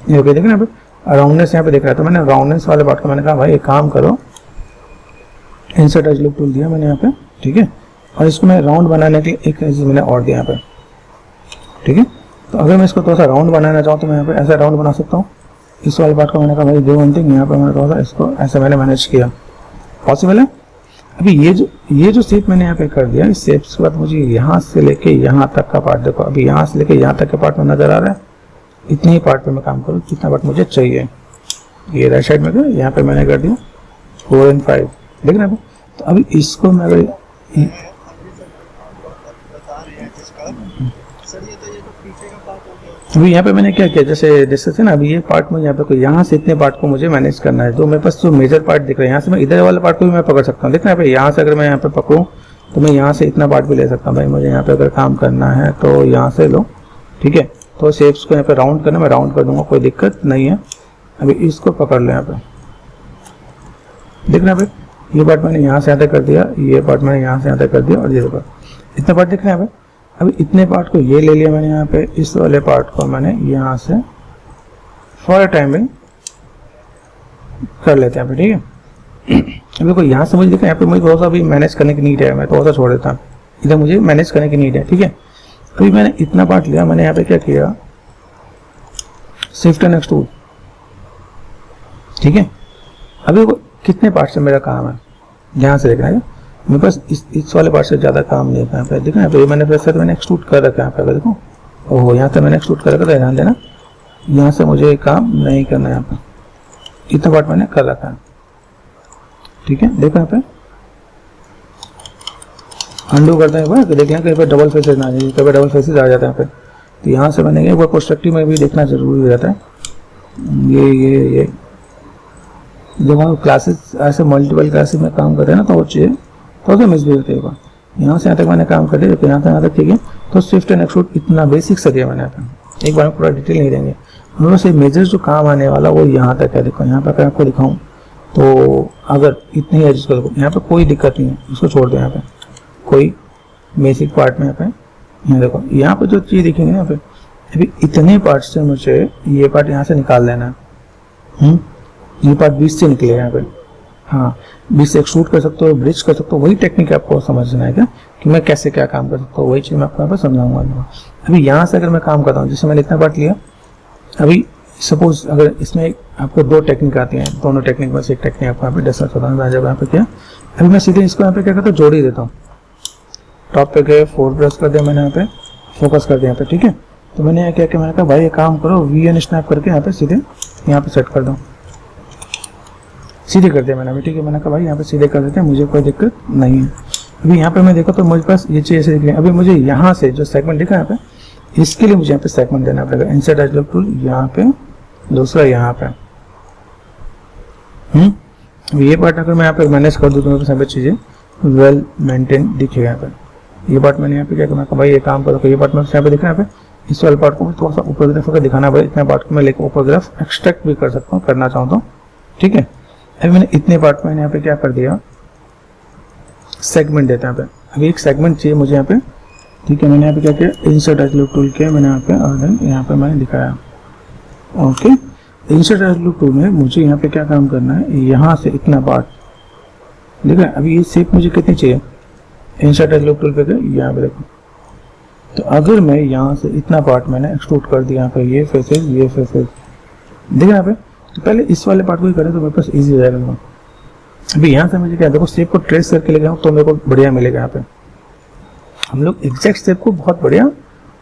ये ओके। देखना यहाँ पे राउंडनेस यहाँ पे देख रहा है, तो मैंने राउंडनेस वाले पार्ट को मैंने कहा भाई एक काम करो, इंसर्ट एज लुक टूल दिया मैंने यहाँ पे, ठीक है। और इसको मैं राउंड बनाने के लिए एक चीज मैंने और दिया यहाँ पे, ठीक है। तो अगर मैं इसको थोड़ा सा राउंड बनाना चाहूँ तो मैं यहाँ पे ऐसा राउंड बना सकता हूँ। इस वाले पार्ट को मैंने कहा भाई दो वन थिंग, यहाँ पे मैंने थोड़ा सा इसको ऐसे मैंने मैनेज किया, पॉसिबल है। अभी ये जो शेप मैंने यहाँ पे कर दिया, इस शेप के बाद मुझे यहाँ से लेके यहाँ तक का पार्ट देखो, अभी यहाँ से लेके यहाँ तक का पार्ट में नजर आ रहा है। इतने ही पार्ट पे मैं काम करूँ जितना पार्ट मुझे चाहिए। ये राइट साइड में यहाँ पे मैंने कर दिया 4 and 5, देखना अभी। तो अभी इसको मैं अगर अभी यहाँ पे मैंने क्या किया, जैसे थे ना, अभी ये पार्ट में यहाँ पे यहाँ से इतने पार्ट को मुझे मैनेज करना है। तो मेरे पास जो मेजर पार्ट दिख रहा है यहाँ से मैं इधर वाले पार्ट को भी मैं पकड़ सकता हूँ। देखना यहाँ यहाँ से अगर मैं यहाँ पे पकड़ूँ तो मैं यहाँ से इतना पार्ट भी ले सकता हूँ। भाई मुझे यहाँ पे अगर काम करना है तो यहाँ से लो, ठीक है। तो शेप्स को यहाँ पे राउंड करना, मैं राउंड कर दूंगा, कोई दिक्कत नहीं है। अभी इसको पकड़ लो यहाँ पे, देखना भाई ये पार्ट मैंने यहाँ से यहाँ तक कर दिया, ये पार्ट मैंने यहाँ से यहाँ तक कर दिया, और ये देखो इतना पार्ट दिख रहा है यहाँ पे। अभी इतने पार्ट को ये ले लिया मैंने यहाँ पे, इस वाले पार्ट को मैंने यहाँ से फॉर टाइमिंग कर लेते हैं यहाँ पे, ठीक है। अभी कोई यहाँ से मुझे देखा, यहाँ पे मुझे थोड़ा सा अभी मैनेज करने की नीड है, मैं थोड़ा सा छोड़ देता हूँ, इधर मुझे मैनेज करने की नीड है, ठीक है। अभी मैंने इतना पार्ट लिया, मैंने यहाँ पे क्या किया, शिफ्ट एंड एक्सट्रूड, ठीक है। अभी कितने पार्ट से मेरा काम है, ध्यान से देखना है। मेरे पास इस वाले पार्ट से ज़्यादा काम नहीं है यहाँ पे, देखना है। तो ये मैंने वैसे तो मैंने एक्सट्रूड कर रखा है यहाँ पे, अगर देखो ओहो यहाँ से मैंने एक्सट्रूड कर रखा था, ध्यान देना। यहाँ से मुझे काम नहीं करना है, यहाँ पे इतना पार्ट मैंने कर रखा है, ठीक है। देखो यहाँ पे अंडू करते हैं, देखें कहीं पर डबल फेसेस ना आ जाए, कहीं पर डबल फेसेस आ जाते हैं यहाँ पे। तो यहाँ से मैंने वो पर्सपेक्टिव में भी देखना जरूरी हो जाता है। ये जब हम क्लासेस ऐसे मल्टीपल क्लासेस में काम करते हैं ना, तो वो चीज़ें थोड़ा सा मिस भी होती है। यहाँ से यहाँ तक मैंने काम कर दिया, तो यहाँ तक ठीक है। तो शिफ्ट एंड एक्सट्रूड इतना बेसिक सा दिया मैंने यहाँ पे, एक बार में पूरा डिटेल नहीं देंगे हम लोग से। मेजर जो काम आने वाला वो यहाँ तक है। देखो यहाँ पे अगर आपको दिखाऊँ तो अगर इतने ही एडजस्ट करो, यहाँ पे कोई दिक्कत नहीं है, इसको छोड़ दो। यहाँ पे कोई बेसिक पार्ट में यहाँ पे, यहाँ देखो यहाँ पे जो चीज़ दिखेंगे यहाँ पे, अभी इतने पार्ट से मुझे ये पार्ट यहाँ से निकाल देना है। ये पार्ट 20 से निकले यहाँ पे, हाँ 20 से एक्सट्रूड कर सकते हो, ब्रिज कर सकते हो। वही टेक्निक आपको समझना है क्या, कि मैं कैसे क्या काम कर सकता हूँ, वही चीज़ मैं आपको यहाँ पर समझाऊंगा। अभी यहाँ से अगर मैं काम करता हूँ, जैसे मैंने इतना पार्ट लिया, अभी सपोज अगर इसमें आपको 2 टेक्निक आती हैं, दोनों टेक्निक में से एक टेक्निक आपको यहाँ पे डिस्कस होता है। जब यहाँ पे किया, अभी मैं सीधे इसको यहाँ पे क्या करता हूँ, जोड़ ही देता हूँ। टॉप पे गए, 4 प्रेस कर दिया मैंने, यहाँ पे फोकस कर दिया यहाँ पे, ठीक है। तो मैंने यहाँ क्या किया, मैंने कहा भाई ये काम करो, VN स्नैप करके यहाँ पे सीधे यहाँ पे सेट कर दो, सीधे कर दिया मैंने अभी, ठीक है। मैंने कहा भाई यहाँ पे सीधे कर देते हैं, मुझे कोई दिक्कत नहीं है। अभी यहाँ पे मैं देखा तो मुझे पास ये चीज़ ऐसे दिख रही है। अभी मुझे यहाँ से जो सेगमेंट दिखा है यहाँ पे, इसके लिए मुझे यहाँ पे सेगमेंट देना पड़ेगा। इंसर्ट एज लुक टूल यहाँ पे, दूसरा यहाँ पे। अभी ये पार्ट अगर मैं यहाँ पे मैनेज कर दूँ तो मेरे पास चीज़ें वेल मेंटेन दिखेगा यहाँ पे। ये पार्ट मैंने यहाँ पे क्या करना, भाई ये काम करो, ये पार्ट मेरे यहाँ पे दिख रहा है यहाँ पे, इस वाले पार्ट को थोड़ा सा ऊपर की तरफ अगर दिखाना पड़े, इतने पार्ट को मैं लेकर ऊपर की तरफ एक्सट्रैक्ट भी कर सकता हूँ करना चाहूँ तो, ठीक है। अभी मैंने इतने पार्ट में यहाँ पे क्या कर दिया, सेगमेंट देते हैं यहाँ पे। अभी एक सेगमेंट चाहिए मुझे यहाँ पे, ठीक है। मैंने यहाँ पे क्या किया, इंसर्ट एज लूप टूल किया मैंने यहाँ पे, और देन यहाँ पे मैंने दिखाया, okay. Insert as loop tool में मुझे यहाँ पे क्या काम करना है, यहाँ से इतना पार्ट, ठीक है। अभी ये शेप मुझे कितनी चाहिए, इंसर्ट एज लूप टूल पे गए, यहाँ पे देखो। तो अगर मैं यहाँ से इतना पार्ट मैंने एक्सट्रूड कर दिया, यहाँ पे ये फेसेस, ये फेसेस, देखिए यहाँ पे। तो पहले इस वाले पार्ट को ही करें तो मेरे पास इजी हो जाएगा। अभी यहाँ से मुझे क्या, देखो शेप को ट्रेस करके ले गया हूँ तो मेरे को बढ़िया मिलेगा। यहाँ पे हम लोग एग्जैक्ट शेप को बहुत बढ़िया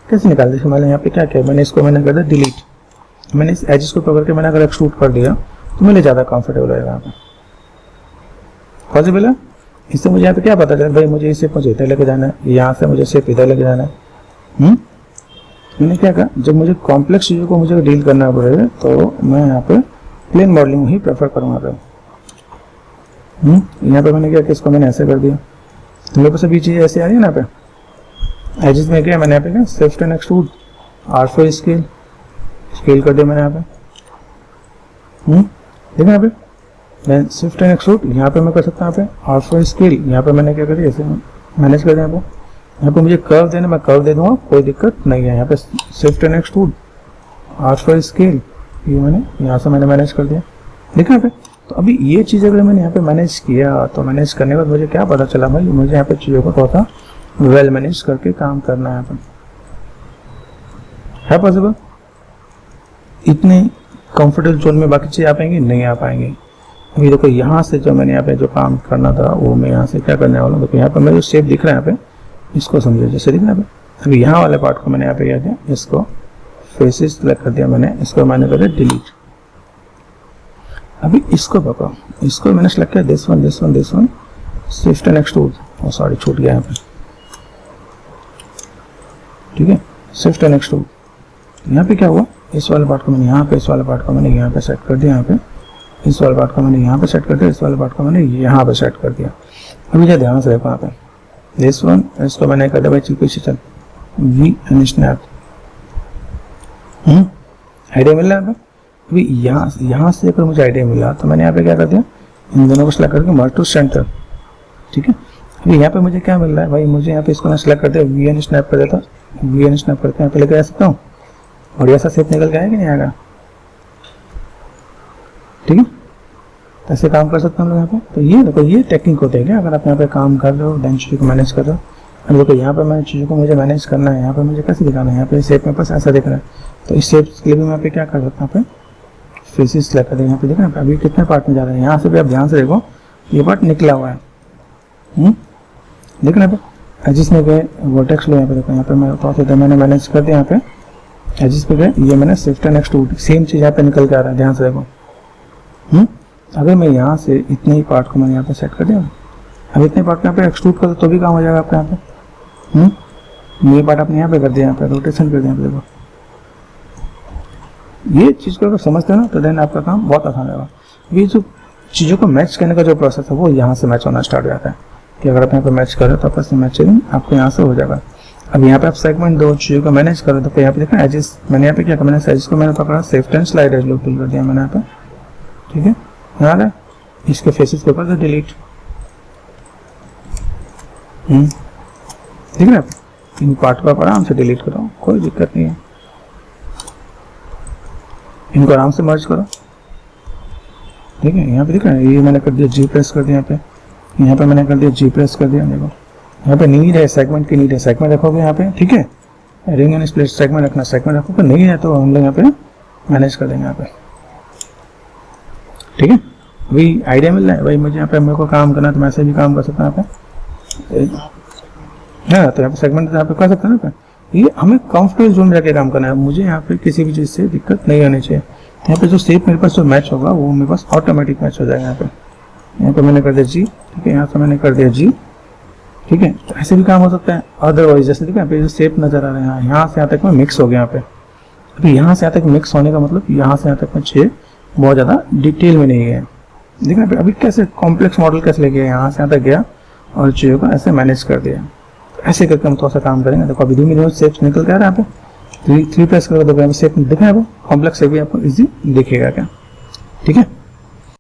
कैसे निकाल दें। मैंने यहाँ पे क्या किया, मैंने इसको मैंने कर दिया डिलीट। मैंने इस एजेस को पकड़ के मैंने अगर एक्सट्रूड कर दिया तो मेरे ज़्यादा कंफर्टेबल रहेगा। यहाँ पे पॉसिबल है। इससे मुझे यहाँ पे क्या पता चला, भाई मुझे इस शेप मुझे इधर लेके जाना है, यहाँ से मुझे शेप इधर लेके जाना है। मैंने क्या कहा, जब मुझे कॉम्प्लेक्स चीज़ों को मुझे डील करना पड़ेगा तो मैं यहाँ पे प्लेन मॉडलिंग ही प्रेफर करूँगा। यहाँ पे मैंने क्या किया, इसको मैंने ऐसे कर दिया तो मेरे पास अभी चीज़ ऐसे आ रही है ना। यहाँ पे एजेस में क्या मैंने यहाँ पे क्या, shift and extrude, R4 scale कर दिया मैंने यहाँ पे। देखो यहाँ पे मैं शिफ्ट एंड एक्सट्रूड यहाँ पे मैं कर सकता हूँ। यहाँ पे R4 स्केल, यहाँ पे मैंने क्या कर दिया, ऐसे मैनेज कर दिया। यहाँ पे मुझे कर्व देना, मैं कर्व दे दूंगा, कोई दिक्कत नहीं है। यहाँ पे shift and extrude, R4 scale, ये मैंने यहाँ से मैंने मैनेज कर दिया। देखा यहाँ पे। तो अभी ये चीज़ अगर मैंने यहाँ पे मैनेज किया तो मैनेज करने के बाद मुझे क्या पता चला, भाई मुझे यहाँ पे चीज़ों को थोड़ा सा वेल मैनेज करके काम करना है। यहाँ पे है पॉसिबल। इतने कंफर्टेबल जोन में बाकी चीज़ें आ पाएंगी, नहीं आ पाएंगी। अभी देखो यहाँ से जो मैंने यहाँ पे जो काम करना था वो मैं यहाँ से क्या करने वाला हूँ। देखो यहाँ पे मेरे जो शेप दिख रहा है यहाँ पे, इसको समझो जैसे दिख रहा है यहाँ पे। अभी यहाँ वाले पार्ट को मैंने यहाँ पे क्या किया, इसको फेसेस सेलेक्ट कर दिया मैंने, इसको मैंने कर दिया डिलीट। अभी इसको पकड़ो, इसको मैंने सेलेक्ट किया, this one, shift and extrude, oh sorry छूट गया यहाँ पे, ठीक है। शिफ्ट एंड एक्सट्रूड, यहाँ पे क्या हुआ, इस वाले पार्ट को मैंने यहाँ पे, इस वाले पार्ट को मैंने यहाँ पे सेट कर दिया, यहाँ पे इस वाले पार्ट को मैंने यहाँ पे सेट कर दिया, इस वाले पार्ट को मैंने यहाँ पे सेट कर दिया। अभी क्या ध्यान से देखो यहाँ पे, दिस वन, इसको मैंने कर दिया भाई पीछे चल, वी एंड स्नैप। आइडिया मिल रहा है। अभी यहाँ से अगर मुझे आइडिया मिला तो मैंने यहाँ पे क्या कर दिया, इन दोनों को सेलेक्ट करके मर्ज टू सेंटर, ठीक है। अभी यहाँ पे मुझे क्या मिल रहा है भाई, मुझे यहाँ पे इसको मैं सेलेक्ट कर दिया, वी एन स्नैप कर देता, वी एन स्नैप करके यहाँ पे लेकर आ सकता हूँ, बढ़िया सा शेप निकल के आएगा नहीं आएगा, ठीक है। तो ऐसे काम कर सकते हैं हम लोग यहाँ पे। तो ये देखो ये टेक्निक होते हैं क्या, अगर आप यहाँ पे काम कर रहे हो, देन चीज़ों को मैनेज कर रहे हो। अब देखो यहाँ पे मैं चीज़ों को मुझे मैनेज करना है, यहाँ पे मुझे कैसे दिखाना है, यहाँ पे शेप मेरे पास ऐसा दिख रहा है, तो इस शेप के लिए भी मैं यहाँ पे क्या कर सकता हूँ, यहाँ पे फेसेस सेलेक्ट कर देंगे। यहाँ पे देखना अभी कितने पार्ट में जा रहे हैं, यहाँ से भी आप ध्यान से देखो ये पार्ट निकला हुआ है, देखना यहाँ पे एजिस में गए, वर्टेक्स लो, यहाँ पे देखो, यहाँ पे मैं थोड़ा सा मैंने मैनेज कर दिया, यहाँ पे एजिस पे गए, ये मैंने शिफ्ट एंड एक्सट्रूड, सेम चीज़ यहाँ पे निकल के आ रहा है, ध्यान से देखो। अगर मैं यहाँ से इतने ही पार्ट को मैंने यहाँ पे सेट कर दिया, अब इतने पार्ट को यहाँ पे एक्सट्रूड कर दो तो भी काम हो जाएगा आपका यहाँ पे। ये पार्ट आपने यहाँ पे कर दिया, यहाँ पे रोटेशन कर दिया, यहाँ पे देखो। ये चीज़ को अगर समझते हो ना तो देन आपका काम बहुत आसान होगा। ये जो चीज़ों को मैच करने का जो प्रोसेस है वो यहाँ से मैच होना स्टार्ट हो जाता है कि अगर आप यहाँ पे मैच करें तो आपस में मैचिंग आपको यहाँ से हो जाएगा। अब यहाँ पे आप सेगमेंट दो चीज़ों को मैनेज करो तो यहाँ पे देखा एजिस, मैंने यहाँ पे क्या मैंने एजिस को मैंने पकड़ा, shift and slide as loop कर दिया मैंने यहाँ पे, ठीक है। यहाँ है इसके फेसेस के ऊपर डिलीट, ठीक है। आप इन पार्ट को आप आराम से डिलीट करो, कोई दिक्कत नहीं है। इनको आराम से मर्ज करो, ठीक है। यहाँ पे दिख रहा है, ये मैंने कर दिया जी प्रेस कर दिया, यहाँ पे मैंने कर दिया जी प्रेस कर दिया। देखो यहाँ पे नीड है, सेगमेंट की नीड है, सेगमेंट रखोगे यहाँ पे, ठीक है। रिंग एंड स्प्लिट सेगमेंट रखना, सेगमेंट रखोगे, नहीं है तो हम लोग यहाँ पे मैनेज कर देंगे यहाँ पे, ठीक है। अभी आइडिया मिल रहा है भाई, मुझे यहाँ पे मेरे को काम करना है तो मैं ऐसे भी काम कर सकता हूँ यहाँ पे, हाँ। तो यहाँ पे सेगमेंट यहाँ पे कर सकते हैं ना, ये हमें कंफर्टेबल जोन में जाके काम करना है, मुझे यहाँ पे किसी भी चीज़ से दिक्कत नहीं आनी चाहिए। यहाँ पे जो शेप मेरे पास जो मैच होगा वो मेरे पास ऑटोमेटिक मैच हो जाएगा। यहाँ पे मैंने कर दिया जी, ठीक है। यहाँ से मैंने कर दिया जी, ठीक है। तो ऐसे भी काम हो सकता है। अदरवाइज जैसे देखिए यहाँ पे जो शेप नजर आ रहे हैं, यहाँ से यहाँ तक में मिक्स हो गया। यहाँ पे अभी यहाँ से यहाँ तक मिक्स होने का मतलब यहाँ से यहाँ तक में छः बहुत ज़्यादा डिटेल में नहीं है। देखिए अभी कैसे कॉम्प्लेक्स मॉडल कैसे ले गया, यहाँ से यहाँ तक गया और चीज़ों को ऐसे मैनेज कर दिया। ऐसे करके हम थोड़ा सा काम करेंगे। देखो अभी धीमे धीमे शेप्स निकल के आ रहा है यहाँ पे, 3 प्रेस करोगे तो शेप दिखा आपको, कॉम्प्लेक्स शेप भी आपको इजी दिखेगा क्या, ठीक है।